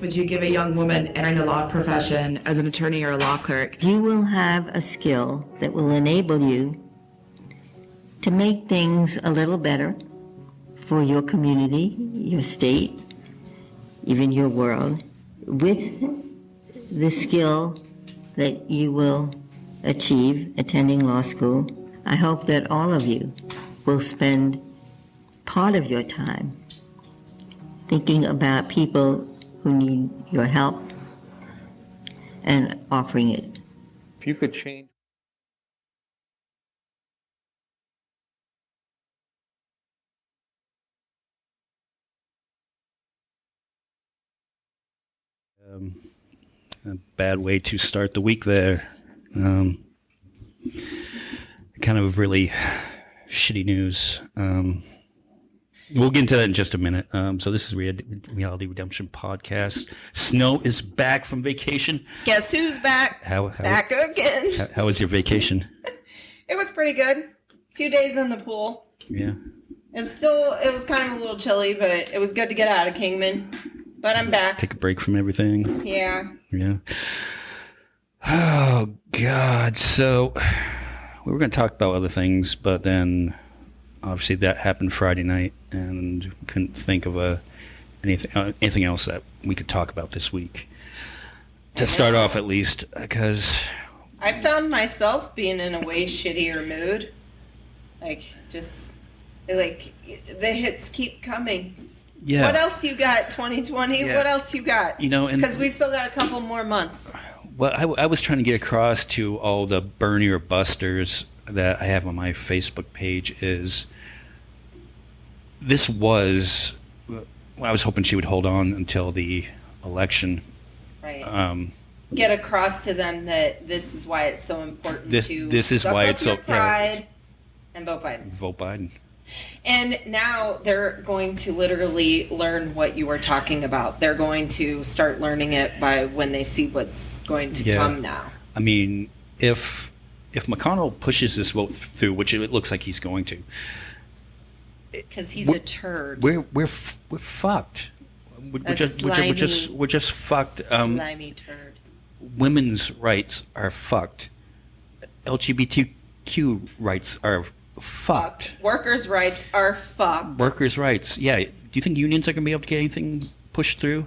would you give a young woman entering the law profession as an attorney or a law clerk? You will have a skill that will enable you to make things a little better for your community, your state, even your world, with the skill that you will achieve attending law school. I hope that all of you will spend part of your time thinking about people who need your help and offering it. If you could change. A bad way to start the week there. Kind of really shitty news. We'll get into that in just a minute. So this is Reality Redemption Podcast. Snow is back from vacation. Guess who's back? Back again. How was your vacation? It was pretty good. A few days in the pool. Yeah. It was kind of a little chilly, but it was good to get out of Kingman. But I'm back. Take a break from everything. Yeah. Yeah. Oh, God. So we were going to talk about other things, but then obviously that happened Friday night, and we couldn't think of anything else that we could talk about this week. To start off, at least, because I found myself being in a way shittier mood. The hits keep coming. Yeah. What else you got, 2020? Yeah. What else you got? Because we still got a couple more months. Well, I was trying to get across to all the Bernie busters that I have on my Facebook page is this was, I was hoping she would hold on until the election. Right. Get across to them that this is why it's so important this is why it's so pride and vote Biden. Vote Biden. And now they're going to literally learn what you were talking about. They're going to start learning it by when they see what's going to come now. I mean, if McConnell pushes this vote through, which it looks like he's going to, because he's a turd, we're fucked. We're just fucked. Slimy turd. Women's rights are fucked. LGBTQ rights are fucked. Workers' rights are fucked. Workers' rights, yeah. Do you think unions are going to be able to get anything pushed through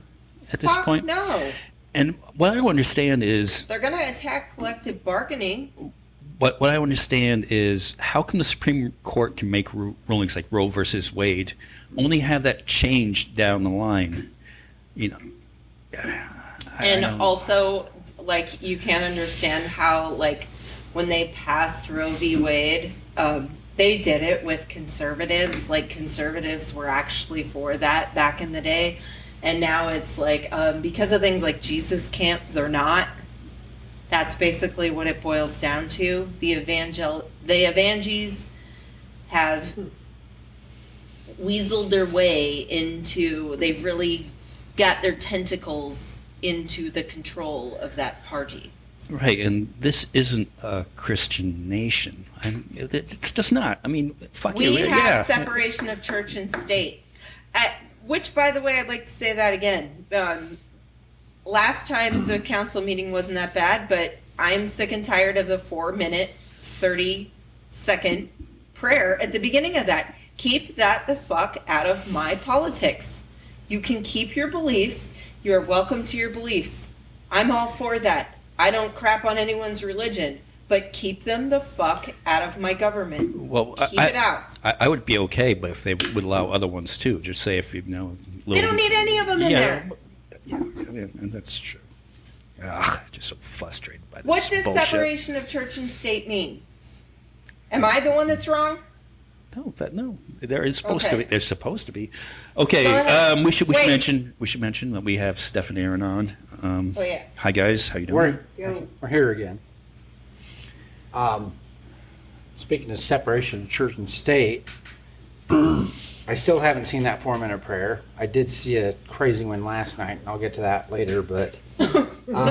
at this point? No. And what I don't understand is they're going to attack collective bargaining. What I understand is how come the Supreme Court can make rulings like Roe versus Wade, only have that change down the line, Also, you can't understand how, when they passed Roe v. Wade, they did it with conservatives. Conservatives were actually for that back in the day. And now it's because of things like Jesus Camp, they're not. That's basically what it boils down to. The evangees have weaseled their way into, they've really got their tentacles into the control of that party. Right, and this isn't a Christian nation. It's just not. I mean, fuck you. We have separation of church and state. Which, by the way, I'd like to say that again. Last time the council meeting wasn't that bad, but I'm sick and tired of the 4-minute, 30-second prayer at the beginning of that. Keep that the fuck out of my politics. You can keep your beliefs. You are welcome to your beliefs. I'm all for that. I don't crap on anyone's religion, but keep them the fuck out of my government. Well, keep it out. I would be okay, but if they would allow other ones too, just say if they don't need any of them in there. Yeah, and that's true. Just so frustrated by this. What does bullshit. Separation of church and state mean? Am I the one that's wrong? No. There is supposed to be. There's supposed to be. Okay. We should mention that we have Steph and Aaron on. Yeah. Hi guys, how you doing? We're here again. Speaking of separation of church and state, I still haven't seen that 4-minute prayer. I did see a crazy one last night, and I'll get to that later, but oh my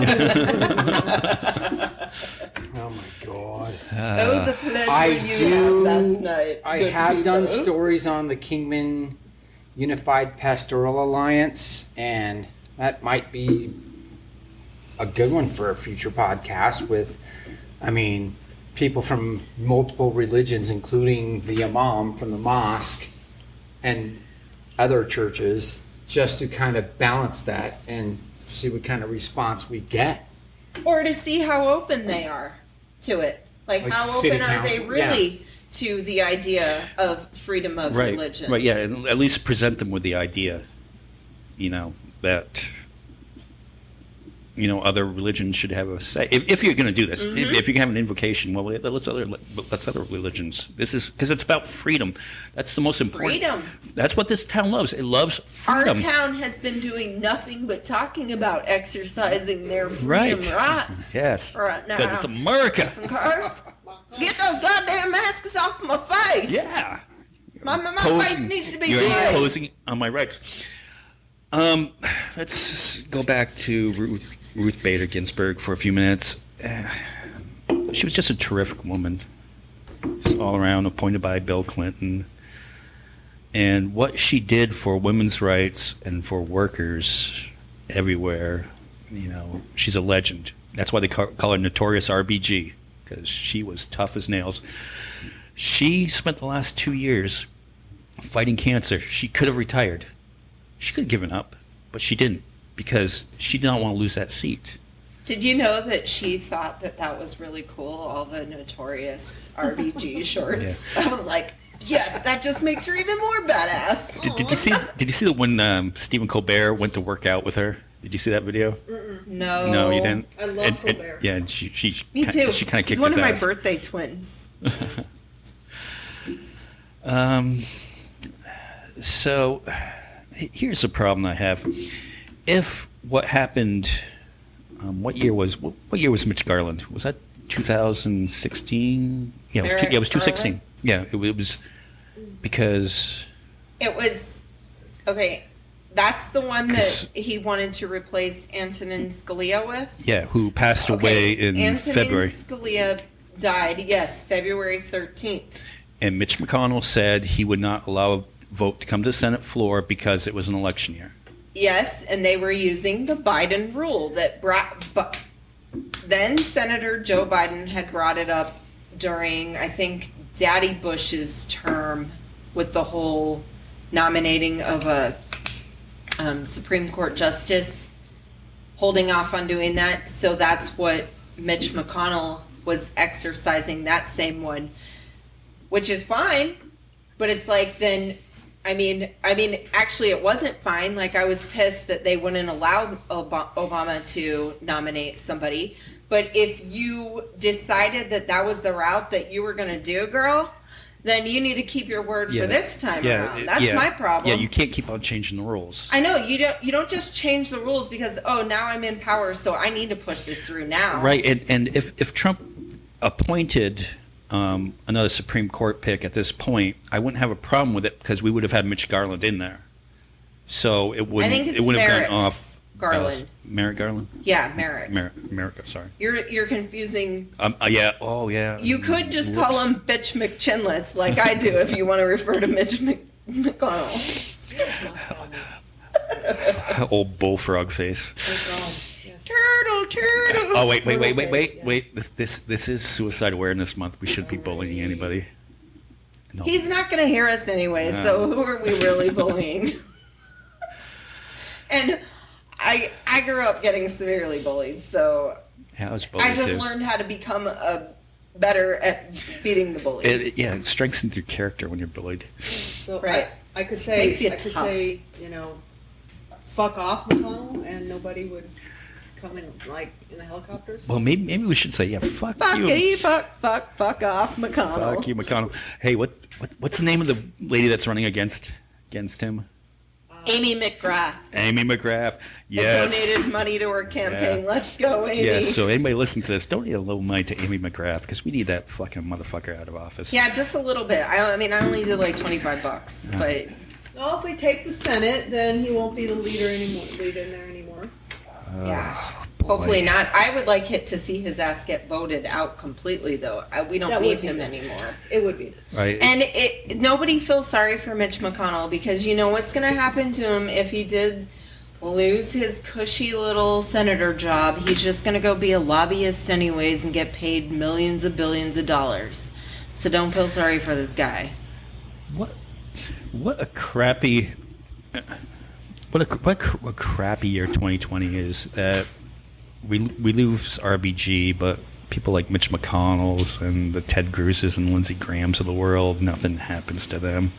God. The pleasure you had last night. I have done stories on the Kingman Unified Pastoral Alliance, and That might be a good one for a future podcast with, I mean, people from multiple religions, including the imam from the mosque and other churches, just to kind of balance that and see what kind of response we get. Or to see how open they are to it. Like how city open are they council, really to the idea of freedom of religion? Right, yeah, and at least present them with the idea, that other religions should have a say. If you're going to do this, if you can have an invocation, well, let's other religions. This is because it's about freedom. That's the most important. Freedom. That's what this town loves. It loves freedom. Our town has been doing nothing but talking about exercising their freedom rights. Yes. Right now. Because it's America. Okay? Get those goddamn masks off my face. Yeah. My face needs to be You're good. imposing on my rights. Let's go back to Ruth Bader Ginsberg for a few minutes. She was just a terrific woman, just all around, appointed by Bill Clinton. And what she did for women's rights and for workers everywhere, she's a legend. That's why they call her Notorious RBG, because she was tough as nails. She spent the last 2 years fighting cancer. She could have retired. She could have given up, but she didn't because she did not want to lose that seat. Did you know that she thought that was really cool, all the Notorious RBG shorts? Yeah. I was like, yes, that just makes her even more badass. Did you see that when Stephen Colbert went to work out with her? Did you see that video? No. No, you didn't? I love Colbert. Yeah, and she Me too. She kind of He's kicked one his of my ass. birthday twins. So here's the problem I have. If what happened, what year was Mitch Garland? Was that 2016? Yeah, it was 2016. Yeah, it was because It was, okay, that's the one that he wanted to replace Antonin Scalia with? who passed away in February. Antonin Scalia died, yes, February 13th. And Mitch McConnell said he would not allow a vote to come to the Senate floor because it was an election year. Yes, and they were using the Biden rule that then Senator Joe Biden had brought it up during, I think, Daddy Bush's term with the whole nominating of a Supreme Court justice, holding off on doing that. So that's what Mitch McConnell was exercising, that same one, which is fine. But it's like, then, I mean, actually it wasn't fine. Like, I was pissed that they wouldn't allow Obama to nominate somebody. But if you decided that was the route that you were going to do, girl, then you need to keep your word for this time around. That's my problem. Yeah, you can't keep on changing the rules. I know, you don't just change the rules because, now I'm in power, so I need to push this through now. Right, and if Trump appointed another Supreme Court pick at this point, I wouldn't have a problem with it because we would have had Mitch Garland in there. So it wouldn't have gone off. Garland. Merrick Garland? Yeah, Merrick. Merrick, sorry. You're confusing. Yeah. Oh, yeah. You could just call him Bitch McChinless, like I do, if you want to refer to Mitch McConnell. Old bullfrog face. Turtle. Oh, wait. This is Suicide Awareness Month. We shouldn't be bullying anybody. No. He's not going to hear us anyway, so who are we really bullying? And I grew up getting severely bullied, so yeah, I was bullied I just too. learned how to become better at beating the bullies. It strengthens your character when you're bullied. So Right. I could say, Makes you tough. fuck off, McConnell, and nobody would come in in the helicopters. Well, maybe we should say, yeah, fuck you. Fuckity fuck off, McConnell. Fuck you, McConnell. Hey, what's the name of the lady that's running against him? Amy McGrath. Amy McGrath. Yes. I donated money to her campaign. Yeah. Let's go, Amy. Yes. So anybody listening to this, donate a little money to Amy McGrath because we need that fucking motherfucker out of office. Yeah, just a little bit. I only did like $25, but Well, if we take the Senate, then he won't be the leader in there anymore. yeah. Boy. Hopefully not. I would like to see his ass get voted out completely, though. We don't That need would be him nice. anymore. It would be nice. Right. And nobody feels sorry for Mitch McConnell because you know what's going to happen to him if he did lose his cushy little senator job. He's just going to go be a lobbyist anyways and get paid millions of billions of dollars. So don't feel sorry for this guy. What a crappy year 2020 is. That we lose RBG, but people like Mitch McConnell's and the Ted Cruz's and Lindsey Graham's of the world, nothing happens to them.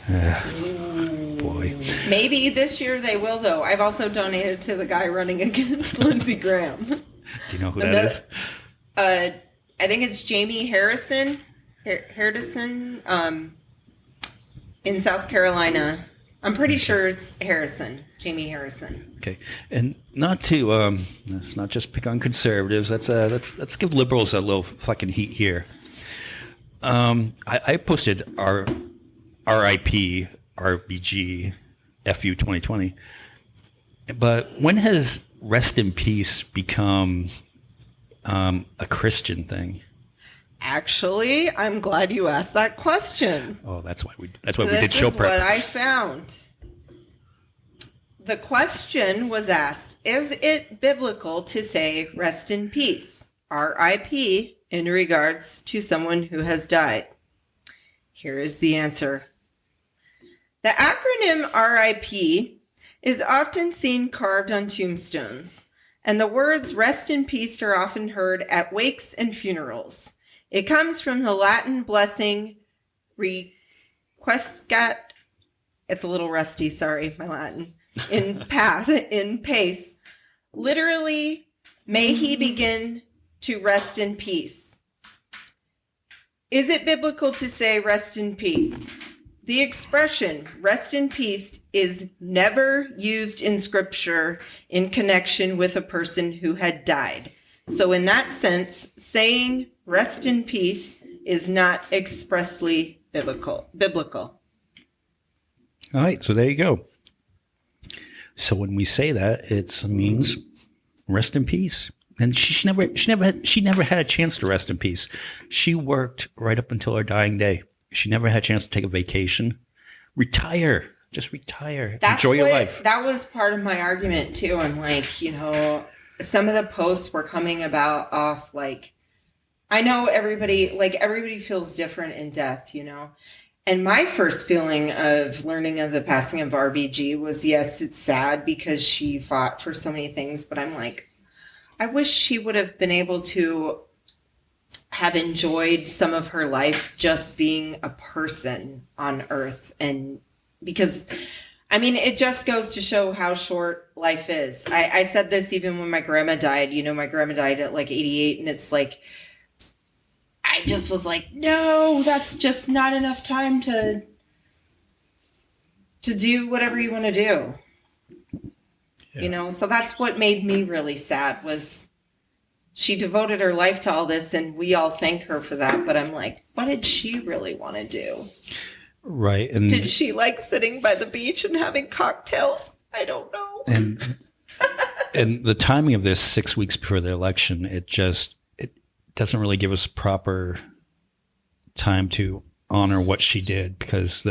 Boy. Maybe this year they will, though. I've also donated to the guy running against Lindsey Graham. Do you know who that is? I think it's Jamie Harrison. In South Carolina. I'm pretty sure it's Jamie Harrison. Okay, and not to let's not just pick on conservatives. Let's give liberals a little fucking heat here. I posted our R.I.P. RBG FU 2020, but when has rest in peace become a Christian thing? Actually, I'm glad you asked that question. Oh, that's why we did show prep. This is what I found. The question was asked, is it biblical to say rest in peace, R.I.P., in regards to someone who has died? Here is the answer. The acronym R.I.P. is often seen carved on tombstones, and the words rest in peace are often heard at wakes and funerals. It comes from the Latin blessing requiescat. It's a little rusty, sorry, my Latin. In pace. Literally, may he begin to rest in peace. Is it biblical to say rest in peace? The expression rest in peace is never used in scripture in connection with a person who had died. So in that sense, saying rest in peace is not expressly biblical. All right, so there you go. So when we say that, it means rest in peace. And she never had a chance to rest in peace. She worked right up until her dying day. She never had a chance to take a vacation. Retire. Just retire. Enjoy your life. That was part of my argument too. I'm like, some of the posts were coming off like, I know everybody feels different in death, And my first feeling of learning of the passing of RBG was, yes, it's sad because she fought for so many things, but I'm like, I wish she would have been able to have enjoyed some of her life just being a person on earth. And because, it just goes to show how short life is. I said this even when my grandma died. My grandma died at like 88, and it's like, I just was like, no, that's just not enough time to do whatever you want to do. Yeah. So that's what made me really sad was she devoted her life to all this, and we all thank her for that. But I'm like, what did she really want to do? Right. And did she like sitting by the beach and having cocktails? I don't know. And the timing of this 6 weeks before the election, it doesn't really give us proper time to honor what she did, because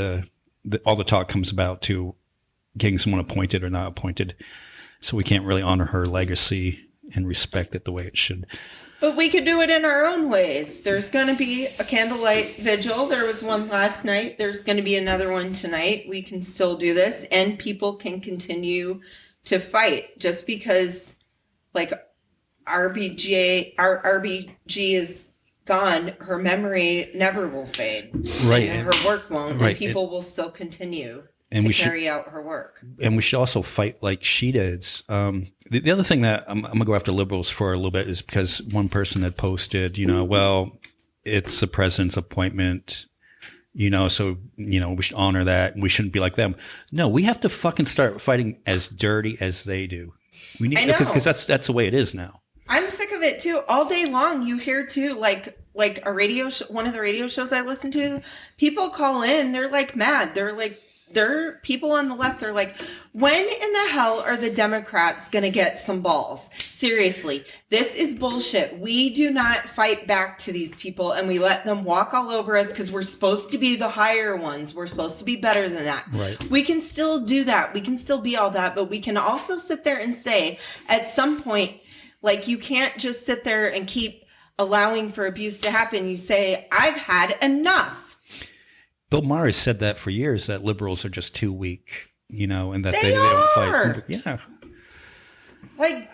all the talk comes about to getting someone appointed or not appointed. So we can't really honor her legacy and respect it the way it should. But we could do it in our own ways. There's going to be a candlelight vigil. There was one last night. There's going to be another one tonight. We can still do this, and people can continue to fight. Just because, like, RBG is gone, her memory never will fade. Right. And her work won't. Right. And people will still continue and to carry out her work. And we should also fight like she did. The other thing that I'm going to go after liberals for a little bit is because one person had posted, well, it's the president's appointment, so, we should honor that and we shouldn't be like them. No, we have to fucking start fighting as dirty as they do. We need, because that's the way it is now. I'm sick of it too. All day long, you hear too, like a radio show, one of the radio shows I listen to, people call in, they're like mad. They're like, there are people on the left. They're like, when in the hell are the Democrats going to get some balls? Seriously, this is bullshit. We do not fight back to these people and we let them walk all over us because we're supposed to be the higher ones. We're supposed to be better than that. Right. We can still do that. We can still be all that, but we can also sit there and say at some point, like, you can't just sit there and keep allowing for abuse to happen. You say, I've had enough. Bill Maher has said that for years, that liberals are just too weak, you know, and that They they don't are. fight. Yeah. Like,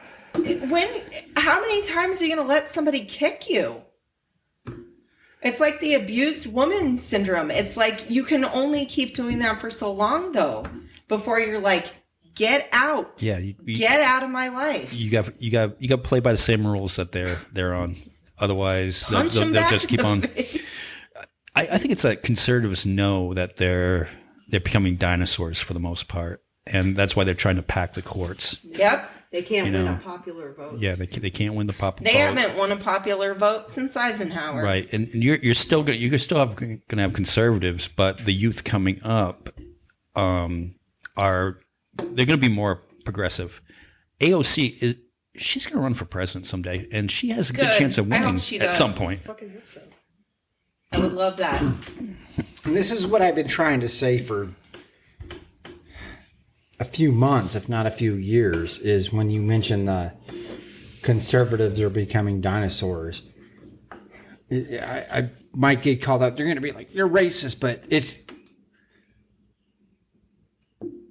how many times are you going to let somebody kick you? It's like the abused woman syndrome. It's like you can only keep doing that for so long, though, before you're like, get out. Yeah. Get out of my life. You got to play by the same rules that they're on. Otherwise, Punch they'll them back just in keep the on. face. I think it's that conservatives know that they're becoming dinosaurs for the most part, and that's why they're trying to pack the courts. Yep. They can't You win know. a popular vote. Yeah, they can't win the popular They vote. haven't won a popular vote since Eisenhower. Right, and you're still going to have conservatives, but the youth coming up they're going to be more progressive. AOC she's going to run for president someday, and she has a good Good. chance of I hope winning she at does. some point. Fucking hope so. I would love that. And this is what I've been trying to say for a few months, if not a few years, is when you mention the conservatives are becoming dinosaurs. I might get called out. They're going to be like, you're racist, but it's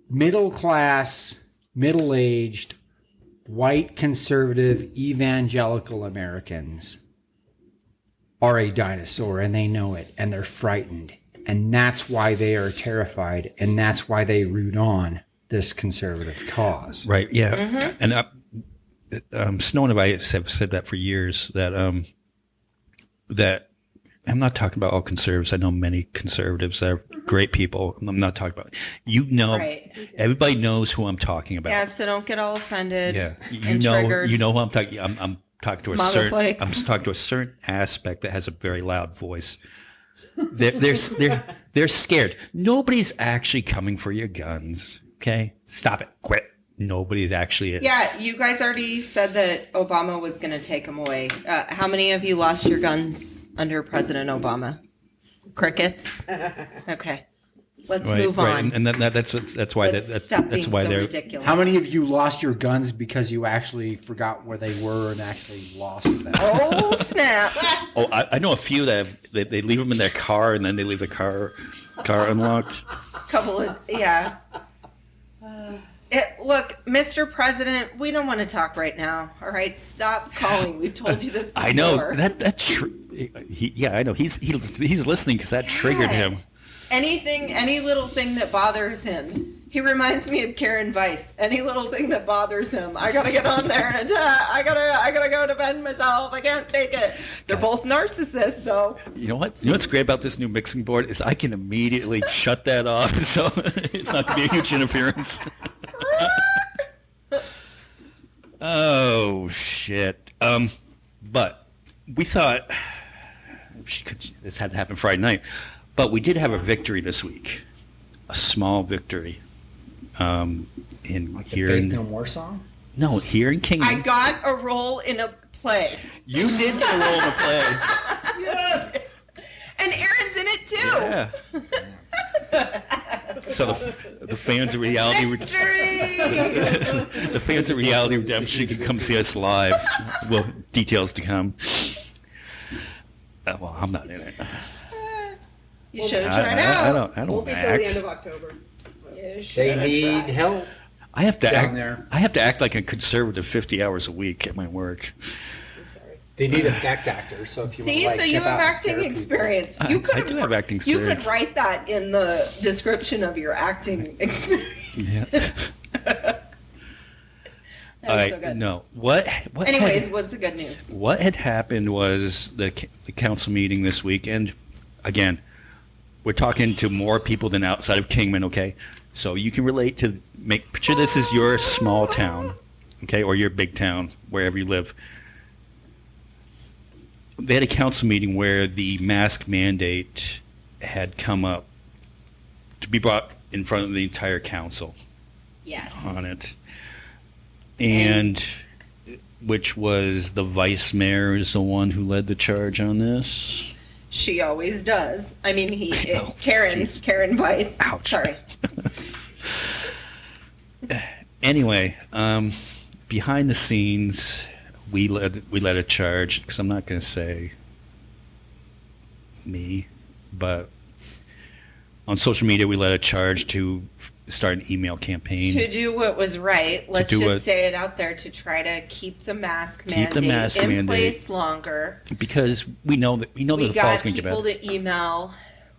middle class, middle-aged, white conservative evangelical Americans are a dinosaur, and they know it, and they're frightened, and that's why they are terrified, and that's why they root on this conservative cause. Right, yeah. And Snow and I have said that for years, that that I'm not talking about all conservatives. I know many conservatives that are great people. I'm not talking about, Right. everybody knows who I'm talking about. Yeah, so don't get all offended. Yeah, and triggered. you know who I'm talking. I'm talking to a Mama certain. flakes. I'm talking to a certain aspect that has a very loud voice. They're scared. Nobody's actually coming for your guns. Okay, stop it. Quit. Nobody's actually is. Yeah, you guys already said that Obama was going to take them away. How many of you lost your guns under President Obama? Crickets. Okay, let's move on. Right. And that's why Let's stop that's being why so they're. ridiculous. How many of you lost your guns because you actually forgot where they were and actually lost them? Oh snap! Oh, I know a few that they leave them in their car and then they leave the car unlocked. Couple of look, Mr. President, we don't want to talk right now. All right, stop calling. We've told you this before. I know I know he's listening because that triggered him. Any little thing that bothers him. He reminds me of Karen Weiss. Any little thing that bothers him, I gotta get on there and attack. I gotta go defend myself. I can't take it. They're both narcissists, though. You know what? You know what's great about this new mixing board is I can immediately shut that off, so it's not gonna be a huge interference. Oh shit! But we thought this had to happen Friday night, but we did have a victory this week, a small victory. Here in No More song? No, here in Kingman. I got a role in a play. You did get a role in a play. Yes. And Aaron's in it too. Yeah. So the fans of reality, Victory! the fans of reality redemption can come see us live. Well, details to come. Well, I'm not in it. You should have tried out. I Won't don't be till the end act. of October. You should They have need tried. help. I have to down act. there. I have to act like a conservative 50 hours a week at my work. I'm sorry. They need effect actors, so if you See, want to so you check have out acting scare people. experience. I do have acting You could experience. write that in the description of your acting experience. Yeah. That was All right. so good. No. What? Anyways, what's the good news? What had happened was the council meeting this week, and again, we're talking to more people than outside of Kingman, okay? So you can relate to picture this as your small town, okay, or your big town, wherever you live. They had a council meeting where the mask mandate had come up to be brought in front of the entire council Yes. on it. And which was the vice mayor is the one who led the charge on this. She always does. I mean, Oh, Karen geez. Weiss. Ouch. Sorry. Anyway, behind the scenes, we led a charge, because I'm not going to say me, but on social media, we led a charge to start an email campaign. To do what was right, let's do just what- say it out there to try to keep the mask Keep mandate the mask in mandate. place longer. Because we know that We the fall's got going to get people bad. to email.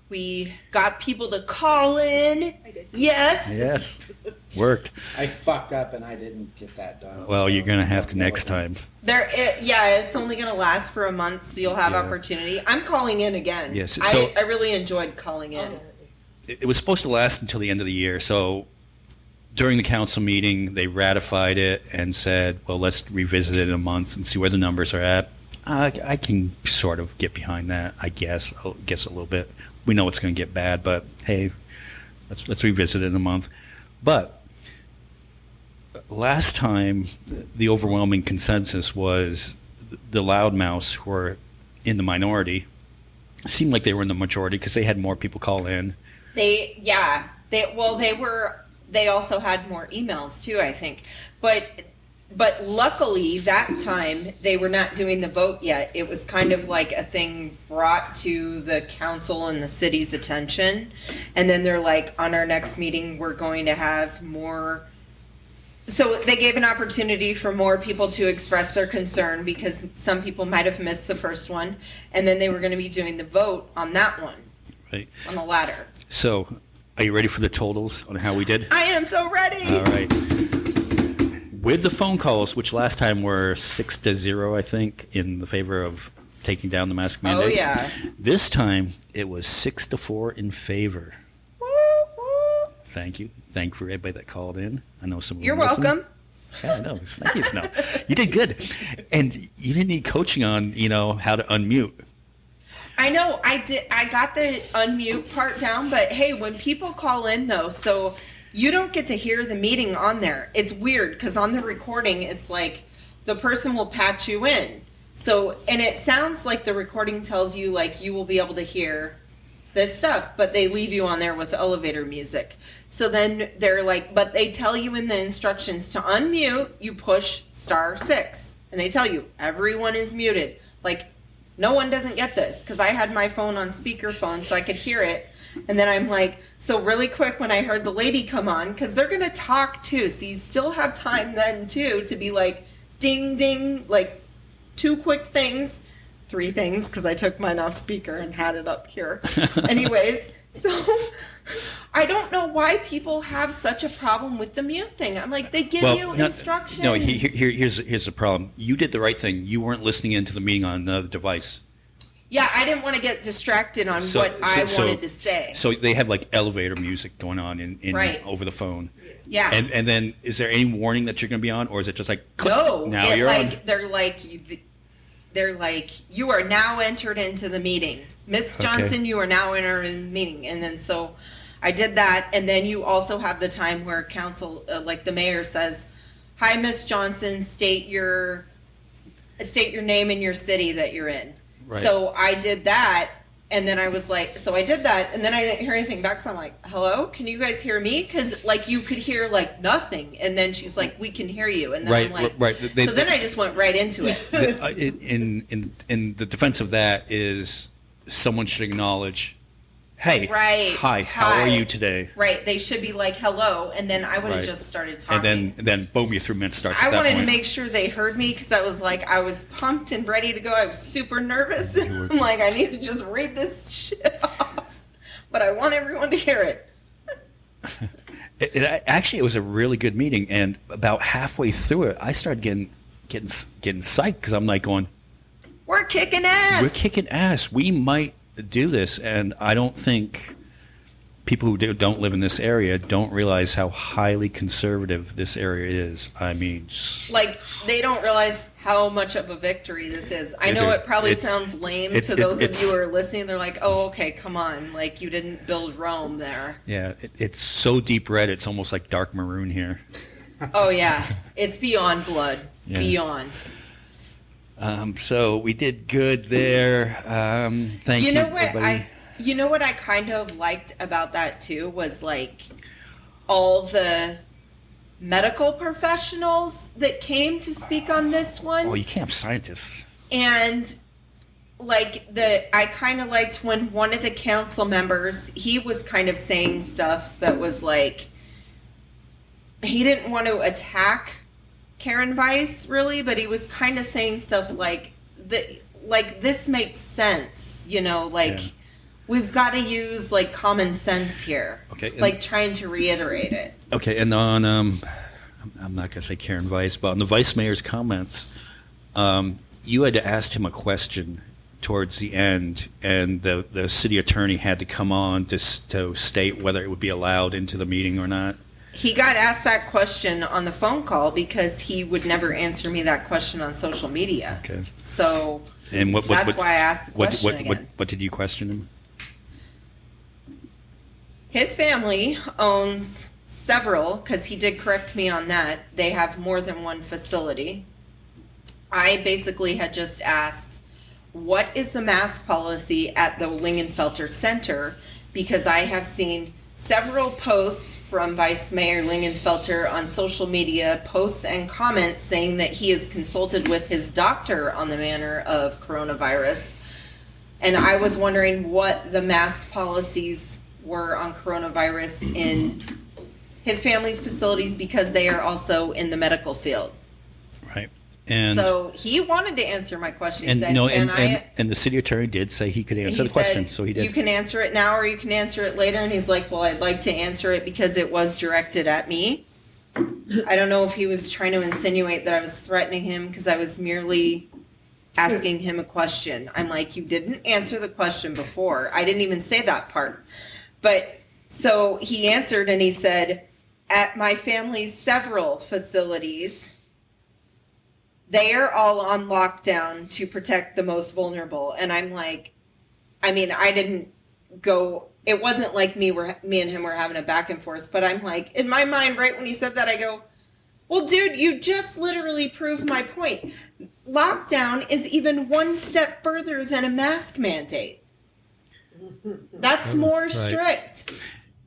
We got people to call in. I did. Yes. Yes, worked. I fucked up and I didn't get that done. Well, so you're going to I have don't to know next what- time. It's only going to last for a month, so you'll have Yeah. opportunity. I'm calling in again. Yes, so- I really enjoyed calling in. It was supposed to last until the end of the year, so during the council meeting, they ratified it and said, well, let's revisit it in a month and see where the numbers are at. I can sort of get behind that, I guess. I'll guess a little bit. We know it's going to get bad, but hey, let's revisit it in a month. But last time, the overwhelming consensus was the loudmouths who were in the minority seemed like they were in the majority because they had more people call in. They also had more emails too, I think. But luckily that time they were not doing the vote yet. It was kind of like a thing brought to the council and the city's attention. And then they're like, on our next meeting, we're going to have more. So they gave an opportunity for more people to express their concern because some people might have missed the first one. And then they were going to be doing the vote on that one, Right. on the latter. So, are you ready for the totals on how we did? I am so ready. All right. With the phone calls, which last time were 6-0, I think, in the favor of taking down the mask mandate. Oh, yeah. This time, it was 6-4 in favor. Thank you. Thank you for everybody that called in. I know some. You're listened. welcome. Yeah, I know. Thank you, Snow. You did good, and you didn't need coaching on, how to unmute. I know I did. I got the unmute part down, but hey, when people call in though, so you don't get to hear the meeting on there. It's weird because on the recording, it's like the person will patch you in. So, and it sounds like the recording tells you like you will be able to hear this stuff, but they leave you on there with elevator music. So then they're like, but they tell you in the instructions to unmute, you push *6, and they tell you everyone is muted. Like, no one doesn't get this because I had my phone on speakerphone so I could hear it. And then I'm like, so really quick when I heard the lady come on, because they're going to talk too. So you still have time then too to be like, ding, ding, like 2 quick things, 3 things, because I took mine off speaker and had it up here. Anyways, so I don't know why people have such a problem with the mute thing. I'm like, they give you instructions. No, here's the problem. You did the right thing. You weren't listening into the meeting on another device. Yeah, I didn't want to get distracted on what I wanted to say. So they have like elevator music going on in Right. over the phone. Yeah. And then is there any warning that you're going to be on, or is it just like click, No, now you're on? They're like, you are now entered into the meeting. Miss Johnson, you are now entered in the meeting. And then so I did that. And then you also have the time where council, like the mayor says, hi, Miss Johnson, state your name and your city that you're in. Right. So I did that. And then I was like, so I did that, and then I didn't hear anything back. So I'm like, hello, can you guys hear me? Because like you could hear like nothing, and then she's like, we can hear you, and then I'm like, right. so then I just went right into it. In the defense of that is someone should acknowledge, hey, Right. hi, how Hi. are you today? Right, they should be like hello, and then I would have Right. just started talking. And then boom, your 3 minutes starts. I at that wanted point. to make sure they heard me because I was like, I was pumped and ready to go. I was super nervous. I'm like, I need to just read this shit off, but I want everyone to hear it. Actually, it was a really good meeting, and about halfway through it, I started getting psyched because I'm like going, We're kicking ass. we're kicking ass. We might do this, and I don't think people who don't live in this area don't realize how highly conservative this area is. I mean, Like, they don't realize how much of a victory this is. I know it probably sounds lame to those of you who are listening. They're like, oh, okay, come on. Like, you didn't build Rome there. Yeah, it's so deep red, it's almost like dark maroon here. Oh, yeah. It's beyond blood. Yeah. Beyond. So we did good there. Thank you, everybody. You know what I kind of liked about that, too, was, like, all the medical professionals that came to speak on this one. Oh, you can't have scientists. And like I kind of liked when one of the council members, he was kind of saying stuff that was like, he didn't want to attack Karen Weiss really, but he was kind of saying stuff like this makes sense, you know, like we've got to use like common sense here. Okay. Like trying to reiterate it. Okay, and on I'm not gonna say Karen Weiss, but on the vice mayor's comments, you had to ask him a question towards the end, and the city attorney had to come on to state whether it would be allowed into the meeting or not. He got asked that question on the phone call because he would never answer me that question on social media. Okay. So and that's why I asked the question again. What did you question him? His family owns several, because he did correct me on that. They have more than one facility. I basically had just asked, what is the mask policy at the Lingenfelter Center? Because I have seen several posts from Vice Mayor Lingenfelter on social media, posts and comments saying that he has consulted with his doctor on the matter of coronavirus. And I was wondering what the mask policies were on coronavirus in his family's facilities, because they are also in the medical field. Right. And so he wanted to answer my question. And he said, no, and the city attorney did say he could answer the question, so he did. You can answer it now or you can answer it later. And he's like, well, I'd like to answer it because it was directed at me. I don't know if he was trying to insinuate that I was threatening him because I was merely asking him a question. I'm like, you didn't answer the question before. I didn't even say that part. But so he answered and he said, at my family's several facilities, they are all on lockdown to protect the most vulnerable. And I'm like, I mean, I didn't go, it wasn't like me and him were having a back and forth, but I'm like, in my mind, right when he said that, I go, well, dude, you just literally proved my point. Lockdown is even one step further than a mask mandate. That's more strict.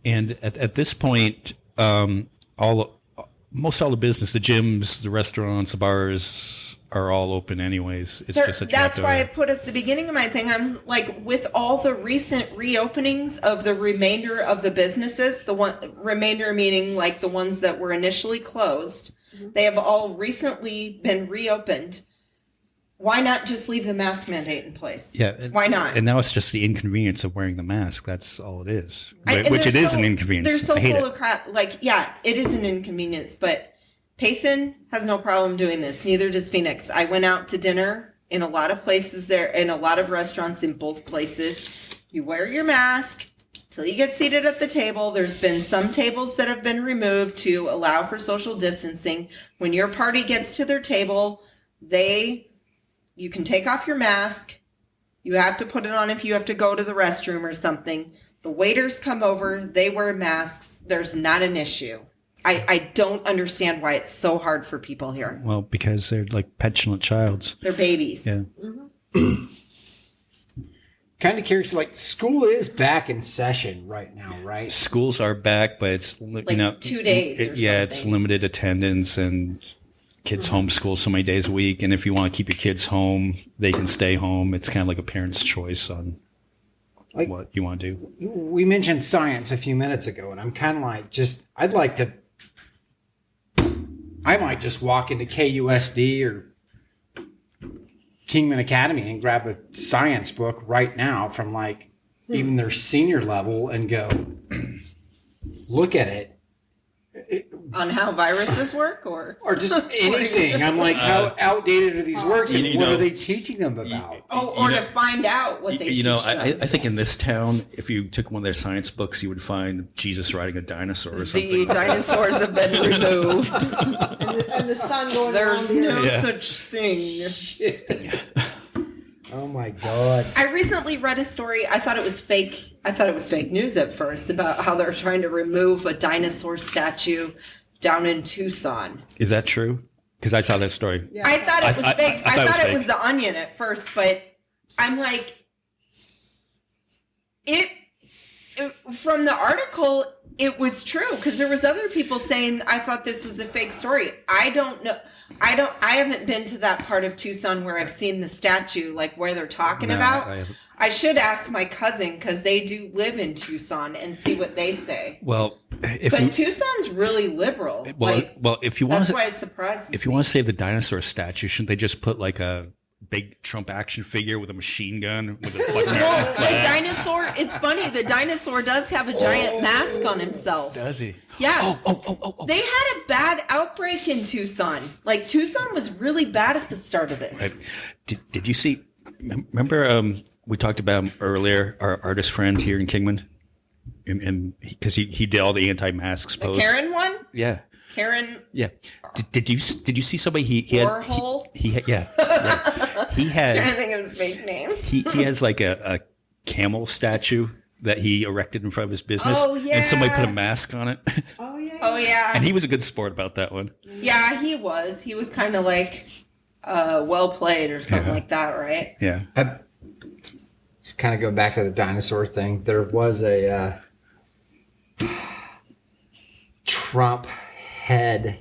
And at this point, most all the business, the gyms, the restaurants, the bars are all open anyways. It's just that's why I put at the beginning of my thing, I'm like, with all the recent reopenings of the remainder of the businesses, remainder meaning like the ones that were initially closed, they have all recently been reopened. Why not just leave the mask mandate in place? Yeah. Why not? And now it's just the inconvenience of wearing the mask. That's all it is. Which it is an inconvenience. They're so full of crap. Like, yeah, it is an inconvenience, but Payson has no problem doing this. Neither does Phoenix. I went out to dinner in a lot of places there, in a lot of restaurants in both places. You wear your mask till you get seated at the table. There's been some tables that have been removed to allow for social distancing. When your party gets to their table, you can take off your mask. You have to put it on if you have to go to the restroom or something. The waiters come over. They wear masks. There's not an issue. I don't understand why it's so hard for people here. Well, because they're like petulant childs. They're babies. Yeah. Kind of curious, like school is back in session right now, right? Schools are back, but it's, 2 days or something. Yeah, it's limited attendance and kids homeschool so many days a week, and if you want to keep your kids home, they can stay home. It's kind of like a parent's choice on what you want to do. We mentioned science a few minutes ago, and I'm kind of like, I might just walk into KUSD or Kingman Academy and grab a science book right now from like even their senior level and go look at it. On how viruses work, or just anything. I'm like, how outdated are these works, and what are they teaching them about? to find out what they teach them. I think in this town, if you took one of their science books, you would find Jesus riding a dinosaur or something. The dinosaurs have been removed. and the sun going There's around no here. such thing. Oh my God. I recently read a story. I thought it was fake. I thought it was fake news at first about how they're trying to remove a dinosaur statue down in Tucson. Is that true? Because I saw that story. Yeah. I thought it was fake. I thought it was fake. the Onion at first, but I'm like, it from the article, it was true because there was other people saying I thought this was a fake story. I don't know. I haven't been to that part of Tucson where I've seen the statue, like where they're talking No, about. I haven't. I should ask my cousin because they do live in Tucson and see what they say. Well, But Tucson's really liberal. if you want That's to, why it surprises if you me. want to save the dinosaur statue, shouldn't they just put like a big Trump action figure with a machine gun with a fucking Well, the flag? dinosaur, it's funny, the dinosaur does have a giant mask on himself. Does he? Yeah. Oh. They had a bad outbreak in Tucson. Like, Tucson was really bad at the start of this. Right. Did you see? Remember, we talked about him earlier. Our artist friend here in Kingman, and because he did all the anti-masks The posts. Karen one? Yeah. Karen Yeah. Did you see somebody he Warhol? yeah. He I'm trying to has think of his fake name. he has like a camel statue that he erected in front of his business. Oh, yeah. And somebody put a mask on it. Oh yeah. Oh, yeah. And he was a good sport about that one. Yeah, he was. He was kind of like well played or something Yeah. like that, right? Yeah. Just kind of go back to the dinosaur thing. There was a Trump head.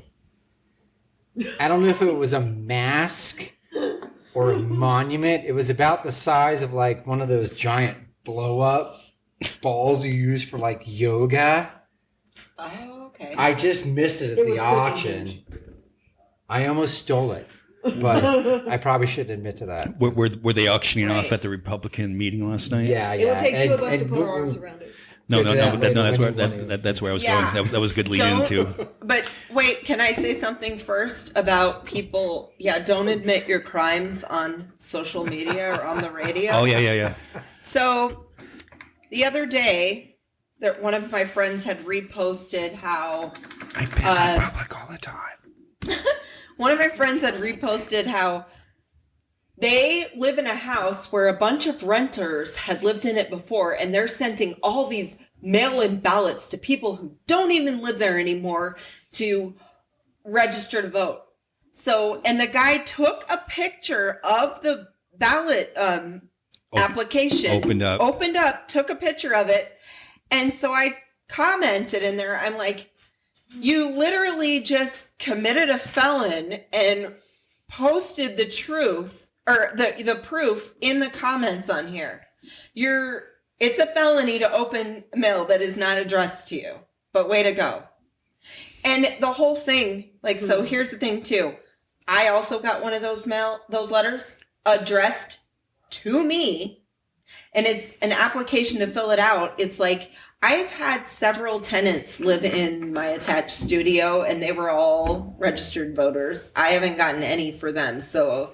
I don't know if it was a mask or a monument. It was about the size of like one of those giant blow up balls you use for like yoga. Oh, okay. I just missed it at It the was freaking auction. huge. I almost stole it, but I probably shouldn't admit to that. Were they auctioning off Right. at the Republican meeting last night? Yeah, It yeah. would take two of us to And put our we- arms around it. No, Get to that later that's when where you want to. that's where I was Yeah. going. That was a good lead Don't- into. But wait, can I say something first about people? Yeah, don't admit your crimes on social media or on the radio. Oh yeah. So the other day, one of my friends had reposted how I piss in public all the time. one of my friends had reposted how they live in a house where a bunch of renters had lived in it before, and they're sending all these mail-in ballots to people who don't even live there anymore to register to vote. So, and the guy took a picture of the ballot application, opened up, took a picture of it, and so I commented in there. I'm like, you literally just committed a felon and posted the truth or the proof in the comments on here. It's a felony to open mail that is not addressed to you, but way to go. And the whole thing, like, so here's the thing too. I also got one of those letters addressed to me, and it's an application to fill it out. It's like, I've had several tenants live in my attached studio, and they were all registered voters. I haven't gotten any for them. So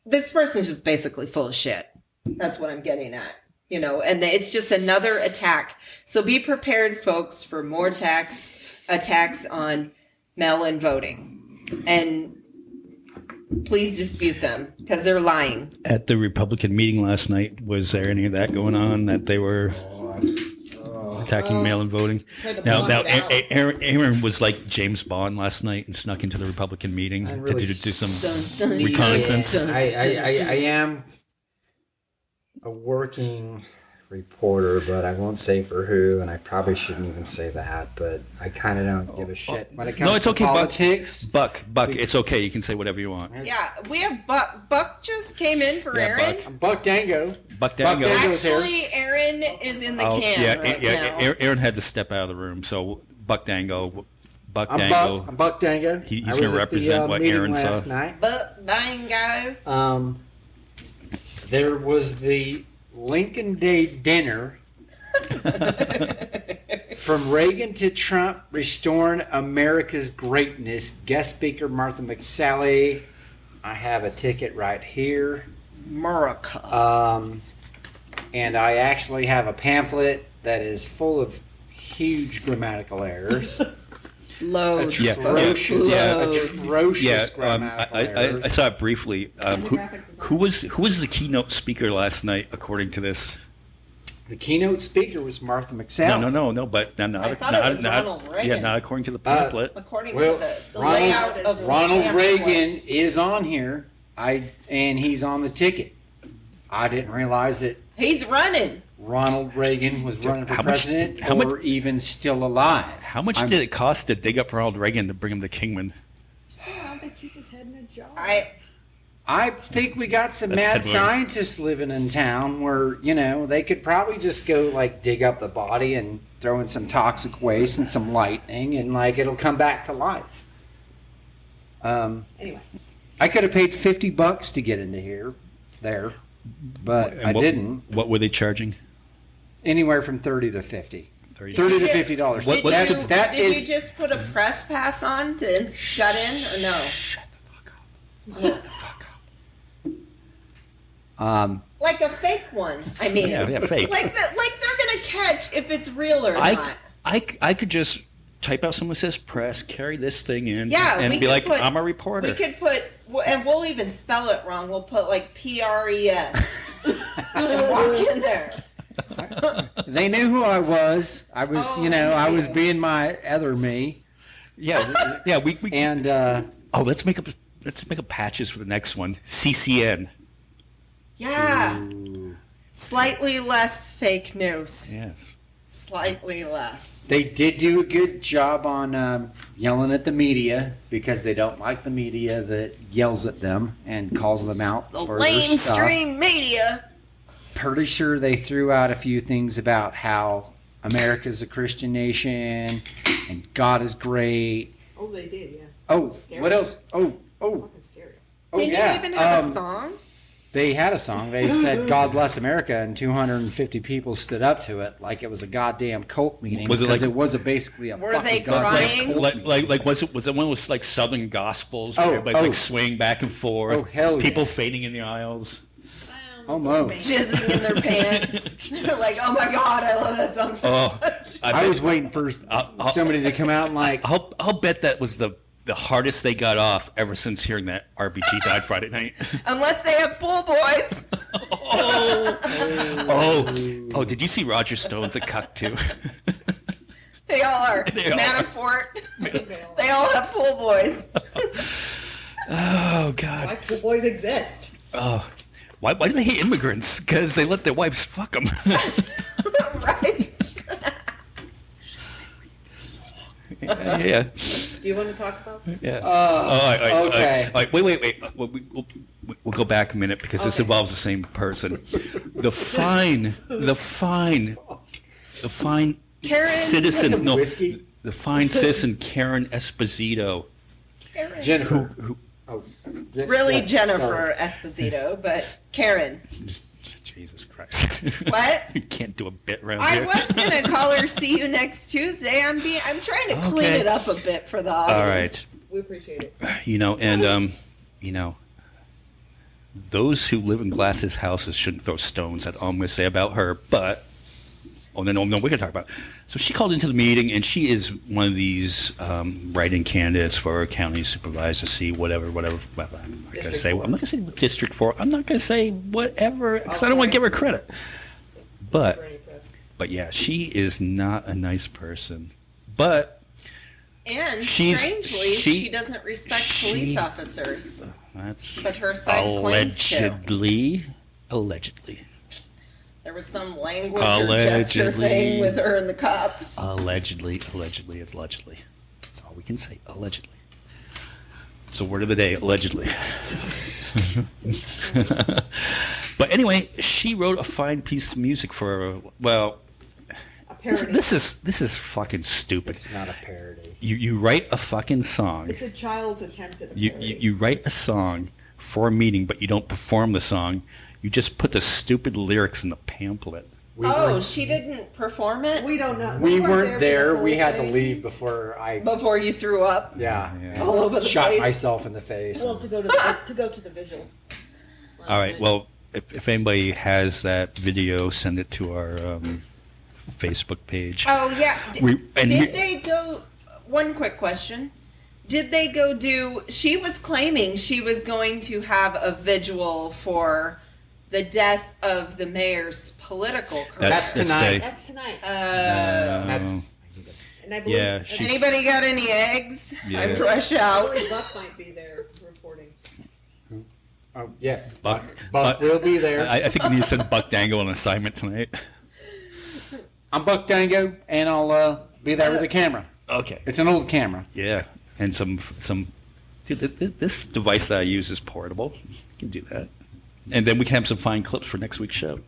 this person's just basically full of shit. That's what I'm getting at, you know, and it's just another attack. So be prepared, folks, for more attacks on mail-in voting. And please dispute them because they're lying. At the Republican meeting last night, was there any of that going on that they were attacking mail-in voting? Had to Now, block it out. Aaron was like James Bond last night and snuck into the Republican meeting I'm to really do some Dun, dun, reconnaissance. dun. I am a working reporter, but I won't say for who, and I probably shouldn't even say that, but I kind of don't give a shit when it comes No, it's to okay, politics. Buck, it's okay. You can say whatever you want. Yeah, we have Buck. Buck just came in for Yeah, Aaron. Buck. I'm Buck Dango. Buck Dango. Buck Dango's here. Actually, Aaron is in the Oh, can right now. Aaron had to step out of the room, so Buck Dango. I'm Buck Dango. He's I was gonna at the, represent what meeting Aaron saw. last night. Buck Dango. There was the Lincoln Day dinner From Reagan to Trump, restoring America's greatness. Guest speaker Martha McSally. I have a ticket right here. America. And I actually have a pamphlet that is full of huge grammatical errors. Loads. Atrocious, atrocious grammatical errors. I saw it briefly. Who was the keynote speaker last night, according to this? The keynote speaker was Martha McSally. No, but not Ronald Reagan. Yeah, not according to the pamphlet. According Well, to the layout of the Ronald pamphlet. Reagan is on here. And he's on the ticket. I didn't realize that He's running. Ronald Reagan was running for how much- president how or much- even still alive. How much did it cost to dig up Ronald Reagan to bring him to Kingman? How'd they keep his head in a jar? I think we got some That's mad Ted Williams. scientists living in town where, they could probably just go dig up the body and throw in some toxic waste and some lightning and it'll come back to life. Anyway, I could have paid $50 to get into there, but And I what- didn't. What were they charging? Anywhere from 30 to 50. 30. $30 to $50. What- Did you just put a press pass on to shut in or no? Shut the fuck up. Like a fake one. I mean, Yeah, fake. Like they're gonna catch if it's real or not. I could just type out someone says press, carry this thing in, Yeah, and we be could like, put- I'm a reporter. We could put, and we'll even spell it wrong. We'll put PRES and walk in there. They knew who I was. I was, Oh, I was man. being my other me. yeah. We And let's make up patches for the next one. CCN. Yeah, slightly less fake news. Yes. Slightly less. they did do a good job on yelling at the media because they don't like the media that yells at them and calls them out The for their stuff. mainstream media. Pretty sure they threw out a few things about how America's a Christian nation and God is great. oh, they did, yeah. Oh, Scary. what else? Oh, Fucking scary. Didn't yeah. you even have a song? They had a song. They said "God bless America," and 250 people stood up to it like it was a goddamn cult meeting. Was it because like- it was basically a Were fucking they goddamn crying? cult meeting. Like was it one of those Southern gospels where Oh, everybody's swaying back and forth? Oh, hell yeah. People fainting in the aisles. Almost. Jizzing in their pants. They're like, oh my god, I love that song so Oh, much. I was waiting for I'll- somebody to come out and I'll bet that was the hardest they got off ever since hearing that RBG died Friday night. Unless they have pool boys. Oh, did you see Roger Stone's a cuck too? They all are. They all are. Manafort. They all have pool boys. Oh God. Why pool boys exist? Oh, why do they hate immigrants? Because they let their wives fuck them. Right? Yeah. Do you want to talk about that? Yeah. okay. All right, wait. We'll go back a minute because this Okay. involves the same person. The fine Karen. citizen. some No, whiskey? the fine citizen Karen Esposito. Jennifer. Oh, Really yes, Jennifer sorry. Esposito, but Karen. Jesus Christ. What? You can't do a bit around I here. was gonna call her "See You Next Tuesday." I'm trying to clean Okay. it up a bit for the audience. All right. We appreciate it. Those who live in glasses houses shouldn't throw stones. That's all I'm going to say about her. But, no, we can talk about it. So she called into the meeting, and she is one of these write-in candidates for county supervisor, C, whatever. Well, I'm not going to say. I'm not going to say District 4. I'm not going to say whatever because I don't want to give her credit. But yeah, she is not a nice person. But And She's- strangely, she- she doesn't respect she- police officers. that's But her side claims to. allegedly. There was some language or gesture Allegedly. thing with her and the cops. Allegedly. It's allegedly. That's all we can say. Allegedly. It's the word of the day. Allegedly. But anyway, she wrote a fine piece of music for. Well, A parody. this is fucking stupid. It's not a parody. You write a fucking song. It's a child's attempt at a You, parody. you write a song for a meeting, but you don't perform the song. You just put the stupid lyrics in the pamphlet. She didn't perform it We don't know. We weren't weren't for the there. whole We had to thing. leave before I. before you threw up Yeah. all over the Shot place. myself in the face. Well, to go to the vigil. last All right. night. Well, if anybody has that video, send it to our Facebook page. Oh yeah. And Did they go? One quick question. Did they go do? She was claiming she was going to have a vigil for the death of the mayor's political career. That's tonight. That's tonight. That's. And I believe Yeah, she- Anybody got any eggs? Yeah. I'm fresh out. Billy Buck might be there reporting. Oh yes, Buck- Buck will be there. I think we need to send Buck Dangle on assignment tonight. I'm Buck Dango, and I'll be there with the camera. Okay. It's an old camera. Yeah, and some. Dude, this device that I use is portable. You can do that, and then we can have some fine clips for next week's show.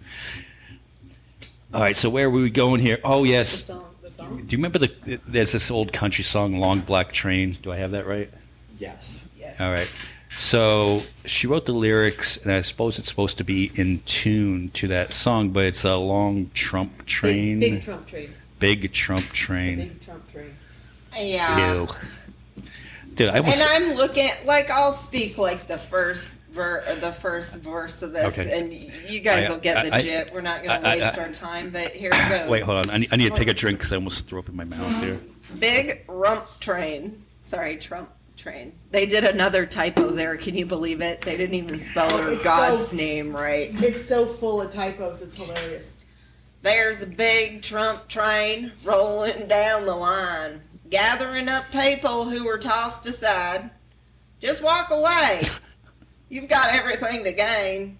All right, so where were we going here? Oh The yes. song. Do you remember there's this old country song, "Long Black Train"? Do I have that right? Yes. All right. So she wrote the lyrics, and I suppose it's supposed to be in tune to that song, but it's a long Trump train. Big Trump train. Big Trump train. Big Trump train. Yeah. Ew. Dude, I And almost. I'm looking like I'll speak like the first verse of this, Okay. and you guys will get the I- gist. We're not going to I- waste our time, but here it goes. Wait, hold on. I need to take a drink because I almost threw up in my mouth here. Big rump train. Sorry, Trump train. They did another typo there. Can you believe it? They didn't even spell Oh, her it's God's so- name right. It's so full of typos. It's hilarious. There's a big Trump train rolling down the line, gathering up people who were tossed aside. Just walk away. You've got everything to gain.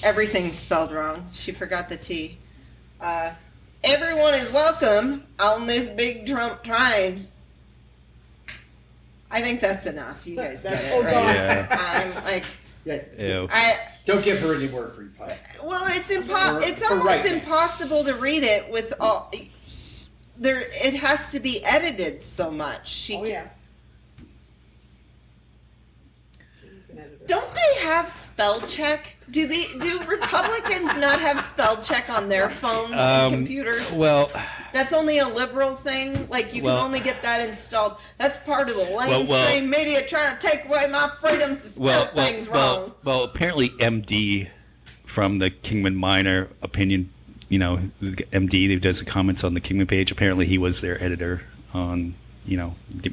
Everything's spelled wrong. She forgot the T. Everyone is welcome on this big Trump train. I think that's enough. You guys get it, Oh, right? God. Yeah. I'm like, Ew. Don't give her any more free play. well, it's For almost right now. impossible to read it with all. There, it has to be edited so much. She Oh can- yeah. She's an editor. Don't they have spell check? Do Republicans not have spell check on their phones and computers? Well, That's only a liberal thing. Like you Well- can only get that installed. That's part of the well- mainstream media trying to take away my freedoms to spell things wrong. well, apparently MD from the Kingman Minor opinion, the MD that does the comments on the Kingman page, apparently he was their editor on,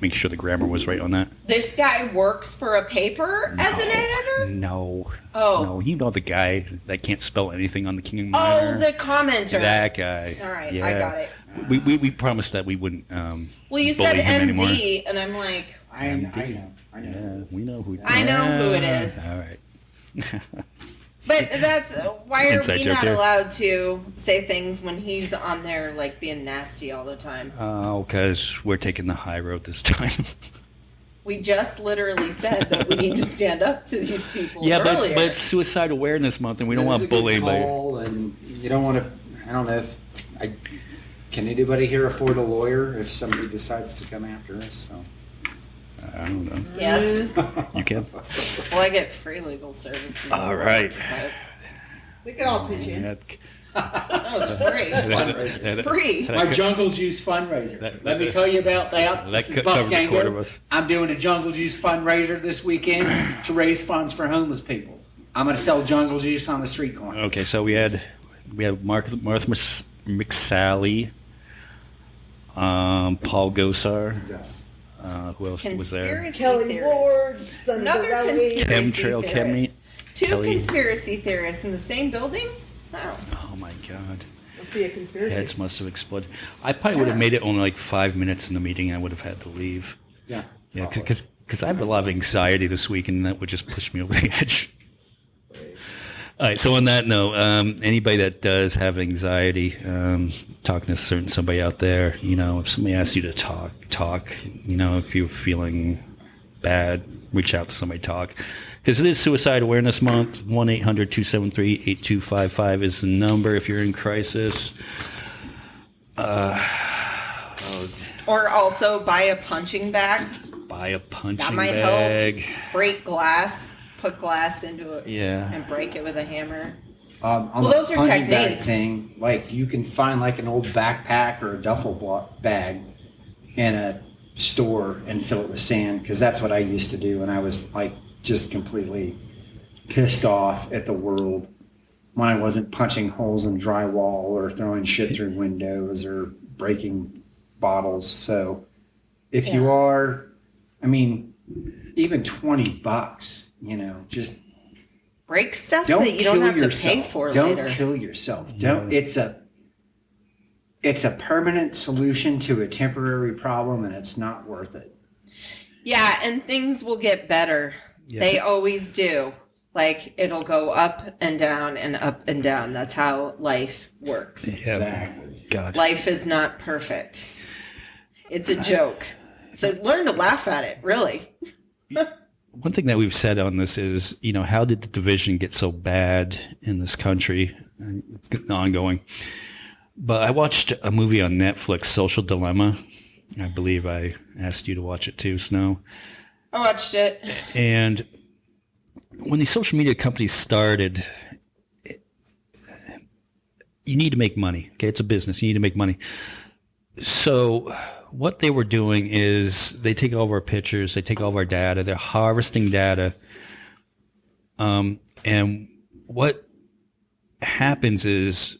make sure the grammar was right on that. This guy works for a paper as an editor. No. Oh. No, the guy that can't spell anything on the Kingman Oh, Minor. the commenter. That guy. All right, yeah. I got it. We promised that we wouldn't Well, you bully said him MD, anymore. and I'm like, I know. Yeah, we know who. I know who it is. All right. but that's why are Inside we joke not there. allowed to say things when he's on there like being nasty all the time? Oh, because we're taking the high road this time. We just literally said that we need to stand up to these people. Yeah, earlier. but it's Suicide Awareness Month, and we don't want to bully anybody. And you don't want to. I don't know if. Can anybody here afford a lawyer if somebody decides to come after us? So. I don't know. Yes. You can. Well, I get free legal services. All right. But We could all pitch in. that was free. That- Free. My Jungle Juice fundraiser. That- Let me tell you about that. that This is covers Buck a Dango. quarter of us. I'm doing a Jungle Juice fundraiser this weekend to raise funds for homeless people. I'm going to sell Jungle Juice on the street corner. Okay, so we had Martha McSally, Paul Gosar. Yes. Who else was there? Conspiracy Kelly theorist. Ward, Sonny Another Borelli. conspiracy Chemtrail theorist. Chemmy. Two Kelly. conspiracy theorists in the same building? Wow. Oh my God. Must be a conspiracy. Heads must have exploded. I probably would have made it only like 5 minutes in the meeting. I would have had to leave. Yeah. Yeah, because I have a lot of anxiety this week, and that would just push me over the edge. All right. So on that note, anybody that does have anxiety, talking to somebody out there, if somebody asks you to talk. If you're feeling bad, reach out to somebody, talk. Because it is Suicide Awareness Month. 1-800-273-8255 is the number if you're in crisis. Or also buy a punching bag. Buy a punching That might bag. help. Break glass. Put glass into it. Yeah. And break it with a hammer. On Well, the those are punny bag techniques. thing, like you can find like an old backpack or a duffel bag in a store and fill it with sand, because that's what I used to do when I was like just completely pissed off at the world, when I wasn't punching holes in drywall or throwing shit through windows or breaking bottles. So if you are, I mean, even $20, just Break stuff don't that you don't kill have yourself. to pay for Don't later. kill yourself. Don't. It's a permanent solution to a temporary problem, and it's not worth it. Yeah, and things will get better. Yeah. They always do. Like, it'll go up and down and up and down. That's how life works. Yeah. Exactly. God. Life is not perfect. It's a joke. So learn to laugh at it, really. One thing that we've said on this is, how did the division get so bad in this country? And it's ongoing. But I watched a movie on Netflix, Social Dilemma. I believe I asked you to watch it too, Snow. I watched it. And when these social media companies started, you need to make money. Okay, it's a business. You need to make money. So what they were doing is they take all of our pictures, they take all of our data, they're harvesting data. And what happens is,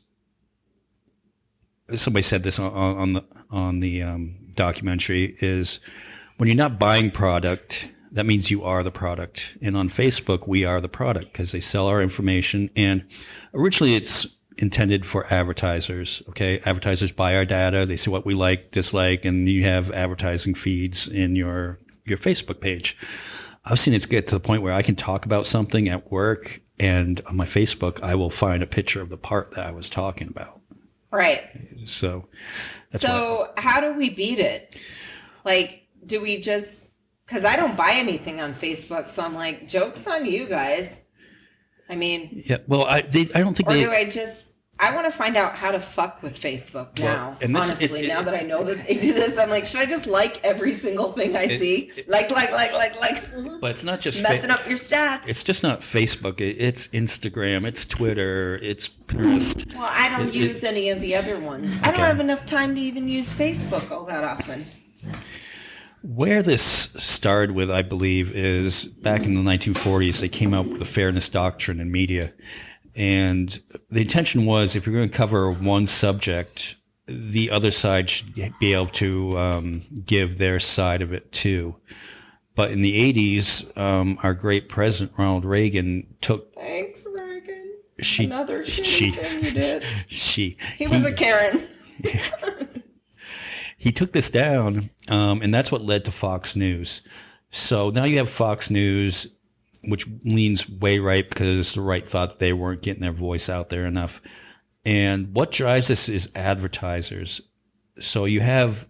somebody said this on the documentary, is when you're not buying product, that means you are the product. And on Facebook, we are the product because they sell our information. And originally it's intended for advertisers. Okay. Advertisers buy our data. They see what we like, dislike, and you have advertising feeds in your Facebook page. I've seen it get to the point where I can talk about something at work, and on my Facebook, I will find a picture of the part that I was talking about. Right. So that's So how do we beat it? Like, do we just, because I don't buy anything on Facebook, so I'm like, joke's on you guys. I mean, yeah. Well, I don't think or they. do I just, I want to find out how to fuck with Facebook now. and this- honestly, now that I know that they do this, I'm like, should I just like every single thing I see? Like. But it's not just Messing up your stats. It's just not Facebook. It's Instagram. It's Twitter. It's Pinterest. Well, I don't use any of the other ones. I don't Okay. have enough time to even use Facebook all that often. Where this started with, I believe, is back in the 1940s, they came out with the fairness doctrine in media. And the intention was, if you're going to cover one subject, the other side should be able to give their side of it too. But in the 80s, our great president, Ronald Reagan, took... Thanks, Reagan. She, Another shitty thing you did. He was a Karen. He took this down, and that's what led to Fox News. So now you have Fox News, which leans way right because the right thought they weren't getting their voice out there enough. And what drives this is advertisers. So you have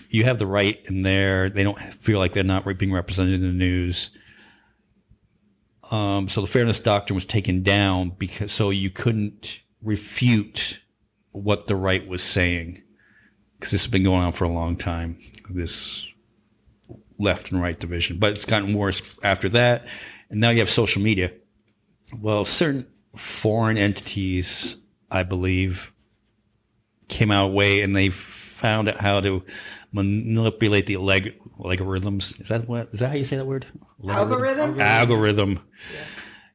the right in there. They don't feel like they're not being represented in the news. So the fairness doctrine was taken down because so you couldn't refute what the right was saying. Because this has been going on for a long time, this left and right division. But it's gotten worse after that. And now you have social media. Well, certain foreign entities, I believe, came out way and they found out how to manipulate the algorithms. Is that how you say that word? Algorithm? Algorithm. Yeah.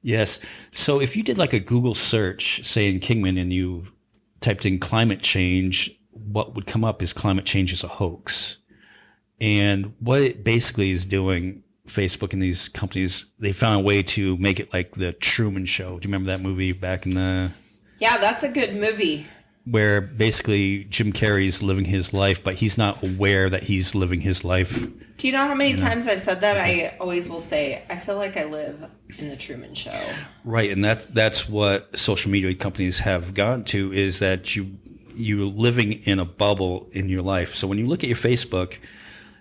Yes. So if you did like a Google search, say in Kingman, and you typed in climate change, what would come up is climate change is a hoax. And what it basically is doing, Facebook and these companies, they found a way to make it like the Truman Show. Do you remember that movie back in the... Yeah, that's a good movie. Where basically Jim Carrey's living his life, but he's not aware that he's living his life. Do you know how many times I've said that? I always will say, I feel like I live in the Truman Show. Right, and that's what social media companies have gone to, is that you're living in a bubble in your life. So when you look at your Facebook,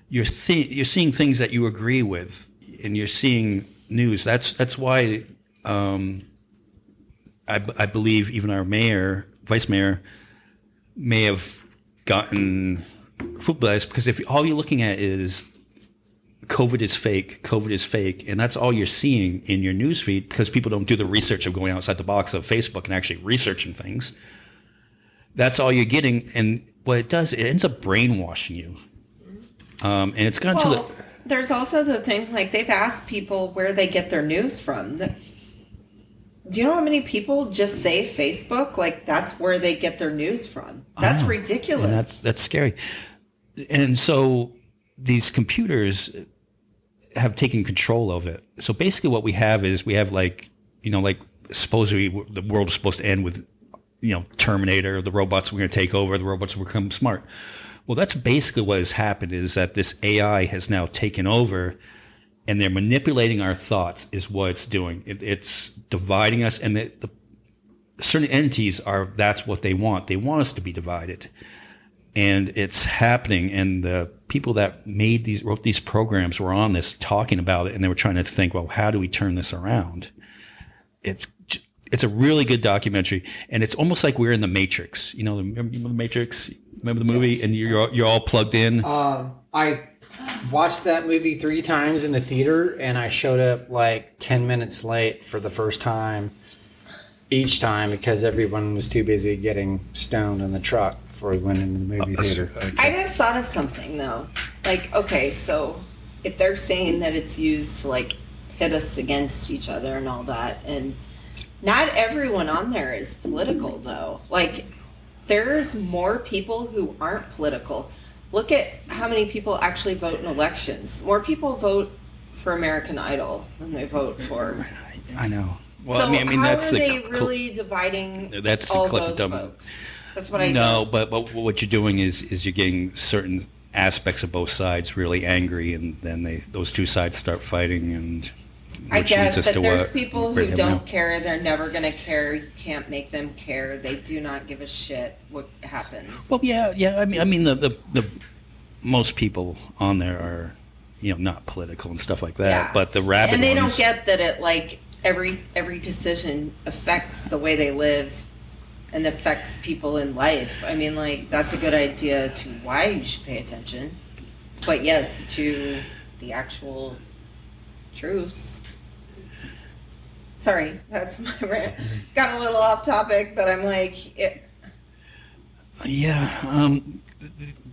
you're seeing things that you agree with, and you're seeing news. That's why I believe even our vice mayor, may have gotten footballized, because if all you're looking at is COVID is fake, and that's all you're seeing in your newsfeed because people don't do the research of going outside the box of Facebook and actually researching things. That's all you're getting, and what it does, it ends up brainwashing you. And it's gone to the... There's also the thing, like, they've asked people where they get their news from. Do you know how many people just say Facebook? Like, that's where they get their news from. That's ridiculous. And that's scary. And so these computers have taken control of it. So basically what we have like supposedly the world is supposed to end with, Terminator, the robots were going to take over, the robots will become smart. Well, that's basically what has happened is that this AI has now taken over and they're manipulating our thoughts is what it's doing. It's dividing us, and the certain entities that's what they want. They want us to be divided. And it's happening, and the people that wrote these programs were on this talking about it, and they were trying to think, well, how do we turn this around? It's a really good documentary, and it's almost like we're in the Matrix. Remember the Matrix? Remember the movie? Yes. And you're all plugged in. I watched that movie 3 times in the theater, and I showed up like 10 minutes late for the first time each time because everyone was too busy getting stoned in the truck before we went into the movie theater. Okay. I just thought of something though. Like, okay, so if they're saying that it's used to like pit us against each other and all that, and not everyone on there is political though. Like, there's more people who aren't political. Look at how many people actually vote in elections. More people vote for American Idol than they vote for. I know. Well, so I mean, how that's are they really dividing that's all the those folks? That's what I know. know. But what you're doing is you're getting certain aspects of both sides really angry, and then those two sides start fighting, and I guess, but there's people who don't care. They're never going to care. You can't make them care. They do not give a shit what happens. Well, yeah. I mean, the most people on there are, not political and stuff like that. Yeah. But the rabid and they ones, don't get that it like every decision affects the way they live and affects people in life. I mean, like, that's a good idea to why you should pay attention. But yes, to the actual truth. Sorry, that's my rant. Got a little off topic, but I'm like... Yeah.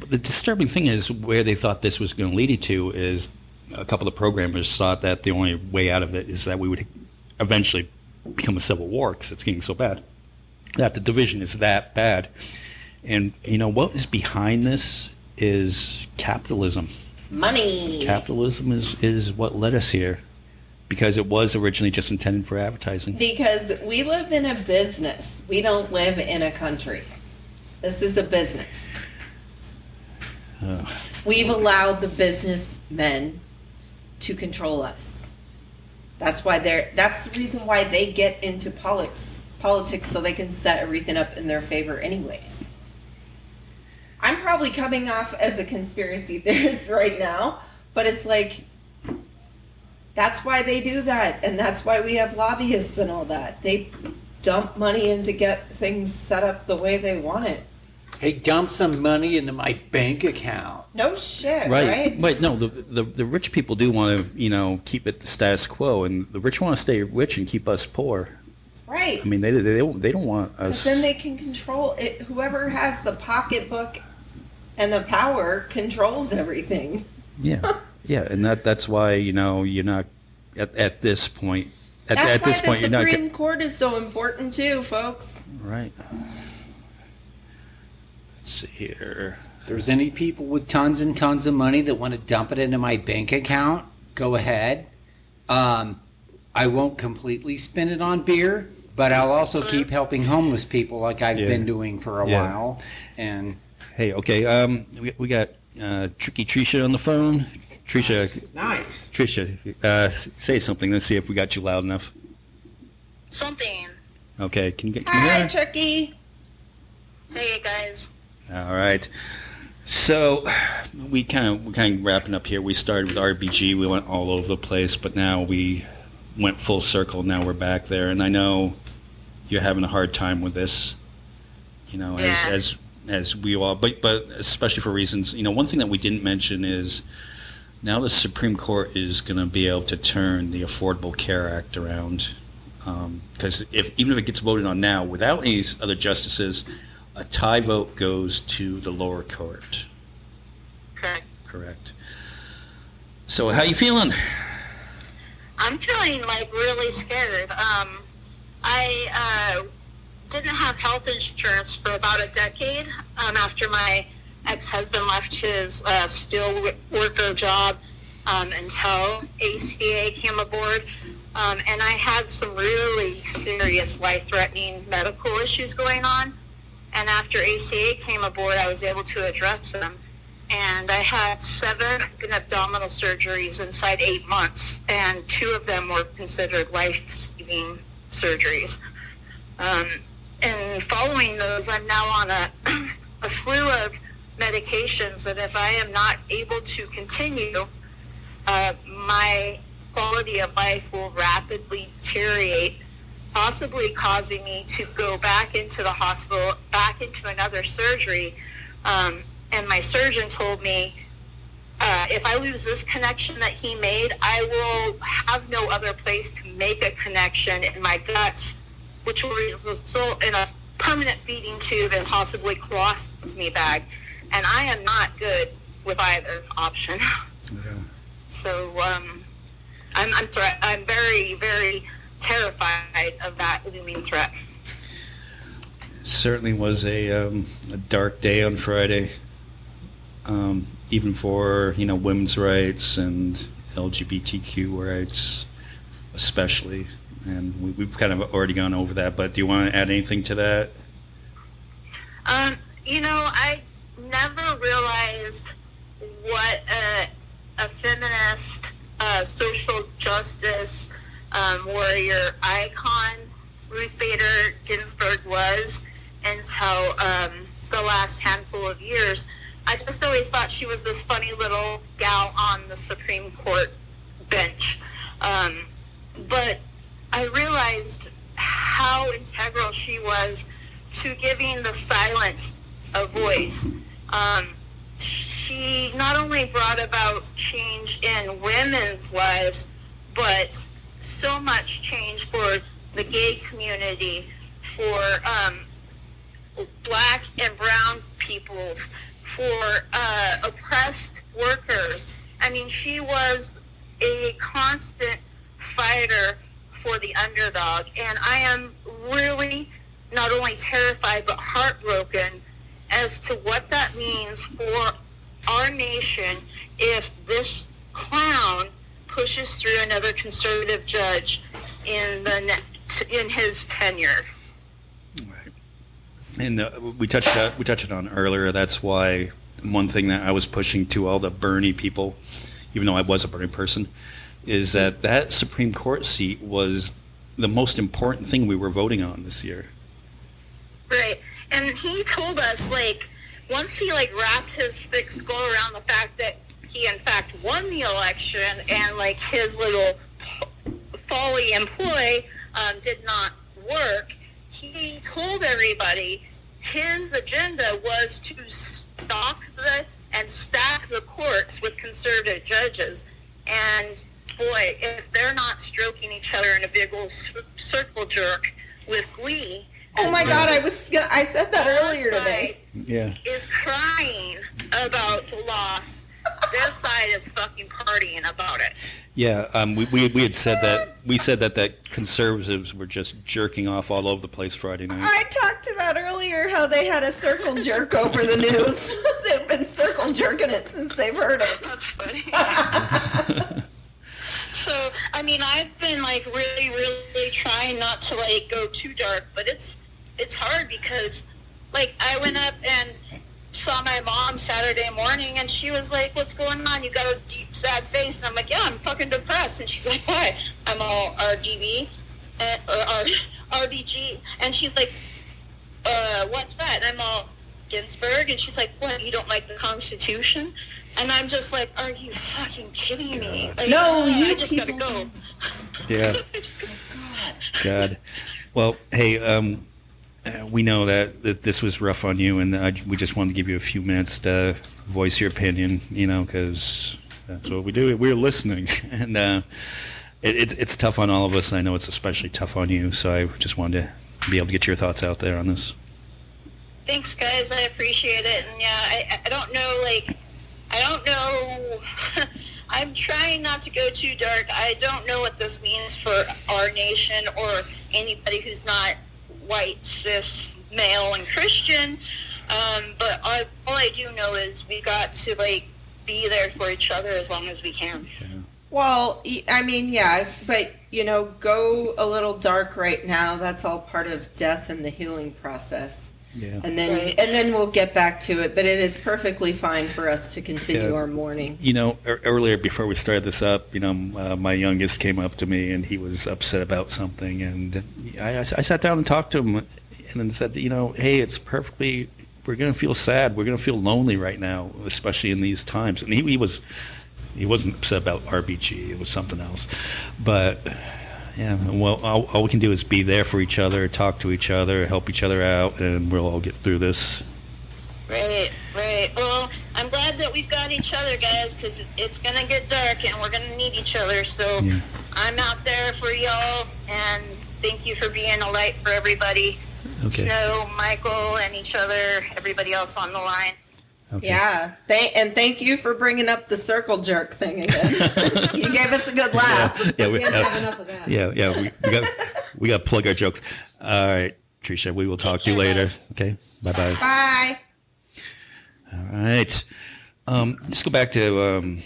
The disturbing thing is where they thought this was going to lead you to is a couple of programmers thought that the only way out of it is that we would eventually become a civil war because it's getting so bad. That the division is that bad. And, what is behind this is capitalism. Money. Capitalism is what led us here. Because it was originally just intended for advertising. Because we live in a business. We don't live in a country. This is a business. We've allowed the businessmen to control us. That's the reason why they get into politics so they can set everything up in their favor anyways. I'm probably coming off as a conspiracy theorist right now, but it's like, that's why they do that, and that's why we have lobbyists and all that. They dump money in to get things set up the way they want it. Hey, dump some money into my bank account. No shit, right? Right. No, the rich people do want to, keep it the status quo, and the rich want to stay rich and keep us poor. Right. I mean, they don't want us. But then they can control it. Whoever has the pocketbook and the power controls everything. Yeah. Yeah, and that's why you're not at this point. At this point, you're not. The Supreme Court is so important too, folks. Right. Let's see here. If there's any people with tons and tons of money that want to dump it into my bank account, go ahead. I won't completely spend it on beer, but I'll also keep helping homeless people like I've been doing for a while. And hey, okay, we got Tricky Trisha on the phone. Trisha, nice. Trisha, say something. Let's see if we got you loud enough. Something. Okay, can you hear? Hi, Tricky. Hey guys. All right. So we kind of wrapping up here. We started with RBG. We went all over the place, but now we went full circle. Now we're back there, and I know you're having a hard time with this. As we all, but especially for reasons. One thing that we didn't mention is Now the Supreme Court is going to be able to turn the Affordable Care Act around, because even if it gets voted on now without any other justices, a tie vote goes to the lower court. Correct. Correct. So how you feeling? I'm feeling like really scared. I didn't have health insurance for about a decade after my ex-husband left his steel worker job until ACA came aboard. And I had some really serious life-threatening medical issues going on. And after ACA came aboard, I was able to address them. And I had 7 abdominal surgeries inside 8 months, and 2 of them were considered life-saving surgeries. And following those, I'm now on a slew of medications that if I am not able to continue, my quality of life will rapidly deteriorate, possibly causing me to go back into the hospital, back into another surgery. And my surgeon told me, if I lose this connection that he made, I will have no other place to make a connection in my guts, which will result in a permanent feeding tube and possibly colostomy bag. And I am not good with either option. Yeah. So I'm very, very terrified of that looming threat. Certainly was a dark day on Friday, even for women's rights and LGBTQ rights, especially. And we've kind of already gone over that. But do you want to add anything to that? I never realized what a feminist, social justice warrior icon Ruth Bader Ginsberg was until the last handful of years. I just always thought she was this funny little gal on the Supreme Court bench. But I realized how integral she was to giving the silent a voice. She not only brought about change in women's lives, but so much change for the gay community, for black and brown peoples, for oppressed workers. I mean, she was a constant fighter for the underdog, and I am really not only terrified but heartbroken as to what that means for our nation if this clown pushes through another conservative judge in his tenure. Right. And we touched on earlier. That's why one thing that I was pushing to all the Bernie people, even though I was a Bernie person, is that Supreme Court seat was the most important thing we were voting on this year. Right. And he told us, once he, wrapped his thick skull around the fact that he, in fact, won the election and, his little folly employ did not work, he told everybody his agenda was to stock and stack the courts with conservative judges. And, boy, if they're not stroking each other in a big old circle jerk with glee... Oh my God! I said that earlier today. Yeah. Is crying about the loss. Their side is fucking partying about it. Yeah, we had said that. We said that conservatives were just jerking off all over the place Friday night. I talked about earlier how they had a circle jerk over the news. They've been circle jerking it since they've heard it. That's funny. So, I mean, I've been really, really trying not to go too dark, but it's hard because I went up and saw my mom Saturday morning and she was like, "What's going on? You got a deep, sad face." And I'm like, "Yeah, I'm fucking depressed." And she's like, "Why?" I'm all RDB, or RBG. And she's like, "What's that?" And I'm all Ginsburg. And she's like, "What, you don't like the Constitution?" And I'm just like, "Are you fucking kidding me?" No, you I just gotta go. Yeah. God. Well, hey, we know that this was rough on you, and we just wanted to give you a few minutes to voice your opinion, because That's what we do. We're listening, and it's tough on all of us. I know it's especially tough on you. So I just wanted to be able to get your thoughts out there on this. Thanks, guys. I appreciate it. And yeah, I don't know, I don't know. I'm trying not to go too dark. I don't know what this means for our nation or anybody who's not white, cis, male, and Christian. But all I do know is we got to, be there for each other as long as we can. Yeah. Well, I mean, yeah, but, go a little dark right now. That's all part of death and the healing process. Yeah. And then Right. and then we'll get back to it, but it is perfectly fine for us to continue Yeah. our mourning. Earlier before we started this up, my youngest came up to me and he was upset about something, and I sat down and talked to him, and then said, hey, it's perfectly. We're gonna feel sad. We're gonna feel lonely right now, especially in these times. And he wasn't upset about RBG. It was something else, but. Yeah, well, all we can do is be there for each other, talk to each other, help each other out, and we'll all get through this. Right. Well, I'm glad that we've got each other, guys, because it's going to get dark and we're going to need each other. So Yeah. I'm out there for y'all, and thank you for being a light for everybody. Okay. Snow, Michael, and each other, everybody else on the line. Okay. Yeah, thank you for bringing up the circle jerk thing again. You gave us a good laugh. Yeah, We can't have enough of that. yeah. We got to plug our jokes. All right, Tricia, we will talk to you later. Okay, bye. Bye. All right. Let's go back to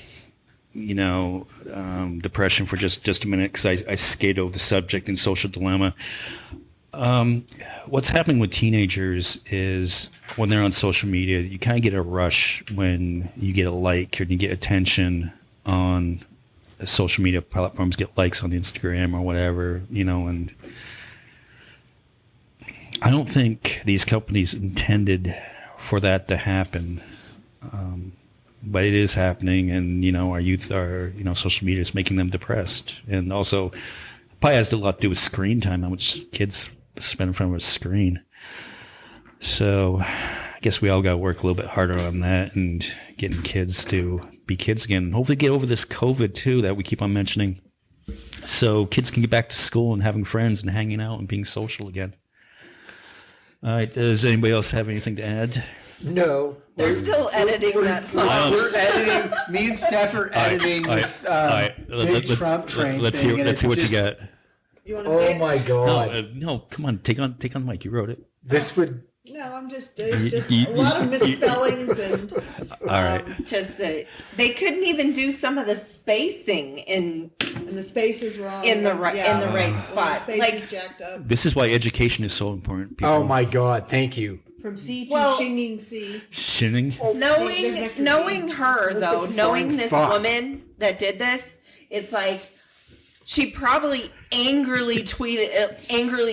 depression for just a minute, because I skated over the subject in Social Dilemma. What's happening with teenagers is when they're on social media, you kind of get a rush when you get a like or you get attention on social media platforms, get likes on Instagram or whatever, and I don't think these companies intended for that to happen. But it is happening, and our youth are, social media is making them depressed, and also probably has a lot to do with screen time, how much kids spend in front of a screen. So I guess we all got to work a little bit harder on that and getting kids to be kids again, and hopefully get over this COVID too that we keep on mentioning, so kids can get back to school and having friends and hanging out and being social again. All right, does anybody else have anything to add? No. They're still editing that song. We're editing. Me and Steph are editing this big Trump train Let's thing. hear what you got. You want to see Oh it? my God. No, come on, take on the mic. You wrote it. This would. No, I'm just, there's just a lot of misspellings and All right. Just that they couldn't even do some of the spacing in the space is wrong. in the right Yeah. right The spot. space Like, is jacked up. This is why education is so important. People. Oh my God. Thank you. From C to Well- shinging C. Shinning. knowing her though, the knowing flying this fuck? woman that did this, it's like she probably angrily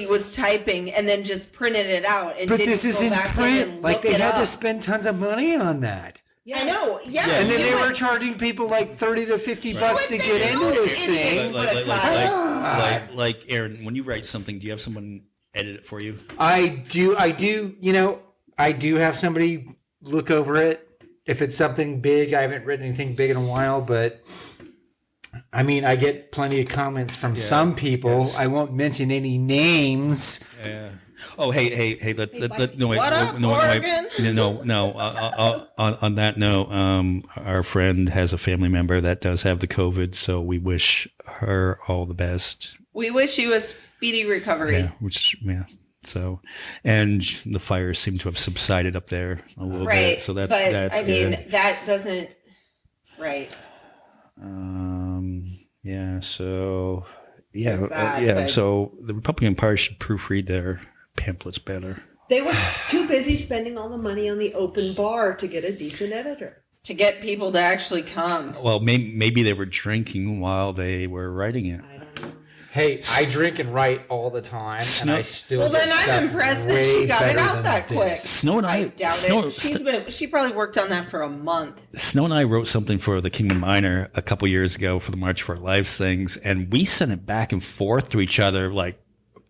was typing and then just printed it out and But didn't this is go in back in print. and Like look they it had up. to spend tons of money on that. I know, yeah. And then you they were would- charging people like 30 to 50 bucks to would get they into know this idiots? thing. Like Aaron, when you write something, do you have someone edit it for you? I do, I do have somebody look over it. If it's something big, I haven't written anything big in a while, but I mean, I get plenty of comments from some people. yes. I won't mention any names. Yeah. Oh, hey, let's no, wait, What up, no, wait, Oregon? no. On that note, our friend has a family member that does have the COVID, so we wish her all the best. We wish you a speedy recovery. Yeah, So, and the fires seem to have subsided up there a little Right. bit, so that's but that's I good. mean that doesn't right. Yeah. So, yeah, There's that, yeah. but- So the Republican Party should proofread their pamphlets better. They were too busy spending all the money on the open bar to get a decent editor. To get people to actually come. Well, maybe they were drinking while they were writing it. I don't know. Hey, I drink and write all the time, and I still. Well, then get I'm stuff impressed that way she got it better out than that this. quick. Snow and I I, doubt it. She probably worked on that for a month. Snow and I wrote something for the Kingdom Minor a couple years ago for the March for Our Lives things, and we sent it back and forth to each other. Like,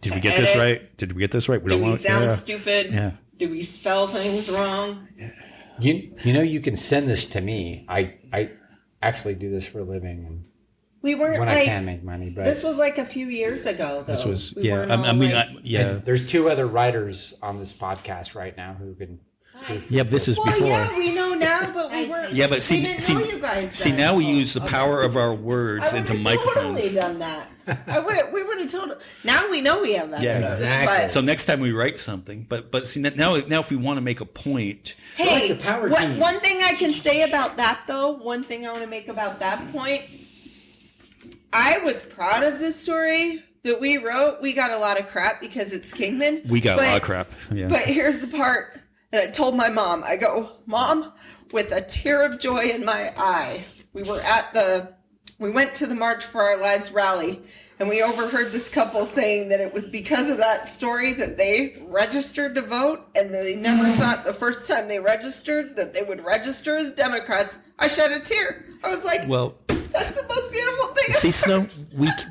did we get this edit. right? Did we get this right? Do we sound yeah. stupid? Yeah. Do we spell things wrong? You know you can send this to me. actually do this for a living and We weren't when like I can make money. But this was like a few years ago, though. This was, We yeah. weren't I all, mean, like- yeah. and there's 2 other writers on this podcast right now who can. Yeah, but this is Well, before. yeah, we know now, but we weren't. Yeah, but see, we didn't see, know you guys. see, then. now we use the power of our words I into would have totally microphones. done that. We would have totally. Now we know we have that. Yeah, exactly. But, So next time we write something, but see now if we want to make a point, hey, like the power what, team. one thing I can say about that, though, one thing I want to make about that point, I was proud of this story that we wrote. We got a lot of crap because it's Kingman. we got a lot of crap. Yeah. But here's the part that I told my mom. I go, Mom, with a tear of joy in my eye, we went to the March for Our Lives rally, and we overheard this couple saying that it was because of that story that they registered to vote, and they never thought the first time they registered that they would register as Democrats. I shed a tear. I was like, Well, that's the most beautiful thing see, I've Snow,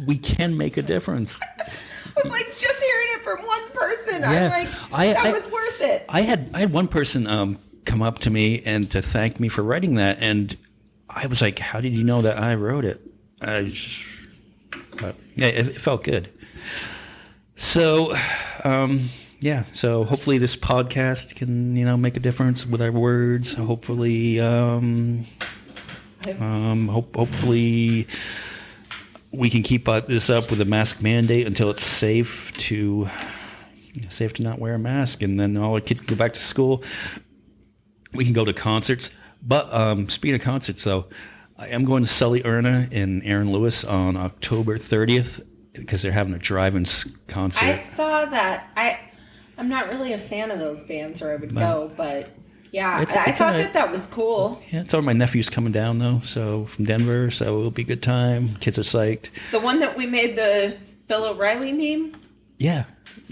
we can make a difference. I was like, just hearing it from one person, Yeah. I'm like, that was worth it. I had one person come up to me and to thank me for writing that, and I was like, "How did you know that I wrote it?" But yeah, it felt good. So, yeah. So hopefully this podcast can make a difference with our words. Hopefully, hopefully we can keep this up with a mask mandate until it's safe to not wear a mask, and then all the kids can go back to school. We can go to concerts. But speaking of concerts, though, I am going to Sully Erna and Aaron Lewis on October 30th because they're having a drive-in concert. I saw that. I'm not really a fan of those bands, or I would go. But yeah, It's I thought alright. that was cool. Yeah, it's all my nephew's coming down though, so from Denver, so it'll be a good time. Kids are psyched. The one that we made the Bill O'Reilly meme. Yeah.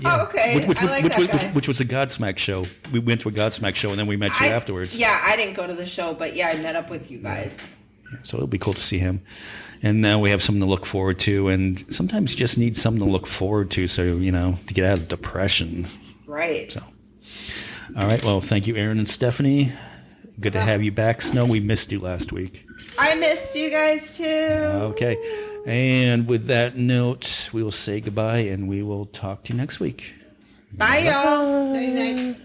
Oh, okay. I like that guy. Which was a Godsmack show. We went to a Godsmack show and then we met you afterwards. Yeah, I didn't go to the show, but yeah, I met up with you guys. So it'll be cool to see him. And now we have something to look forward to. And sometimes you just need something to look forward to, so to get out of depression. Right. So, all right. Well, thank you, Aaron and Stephanie. Good to have you back, Snow. We missed you last week. I missed you guys too. Okay. And with that note, we will say goodbye and we will talk to you next week. Bye, y'all. Night, night.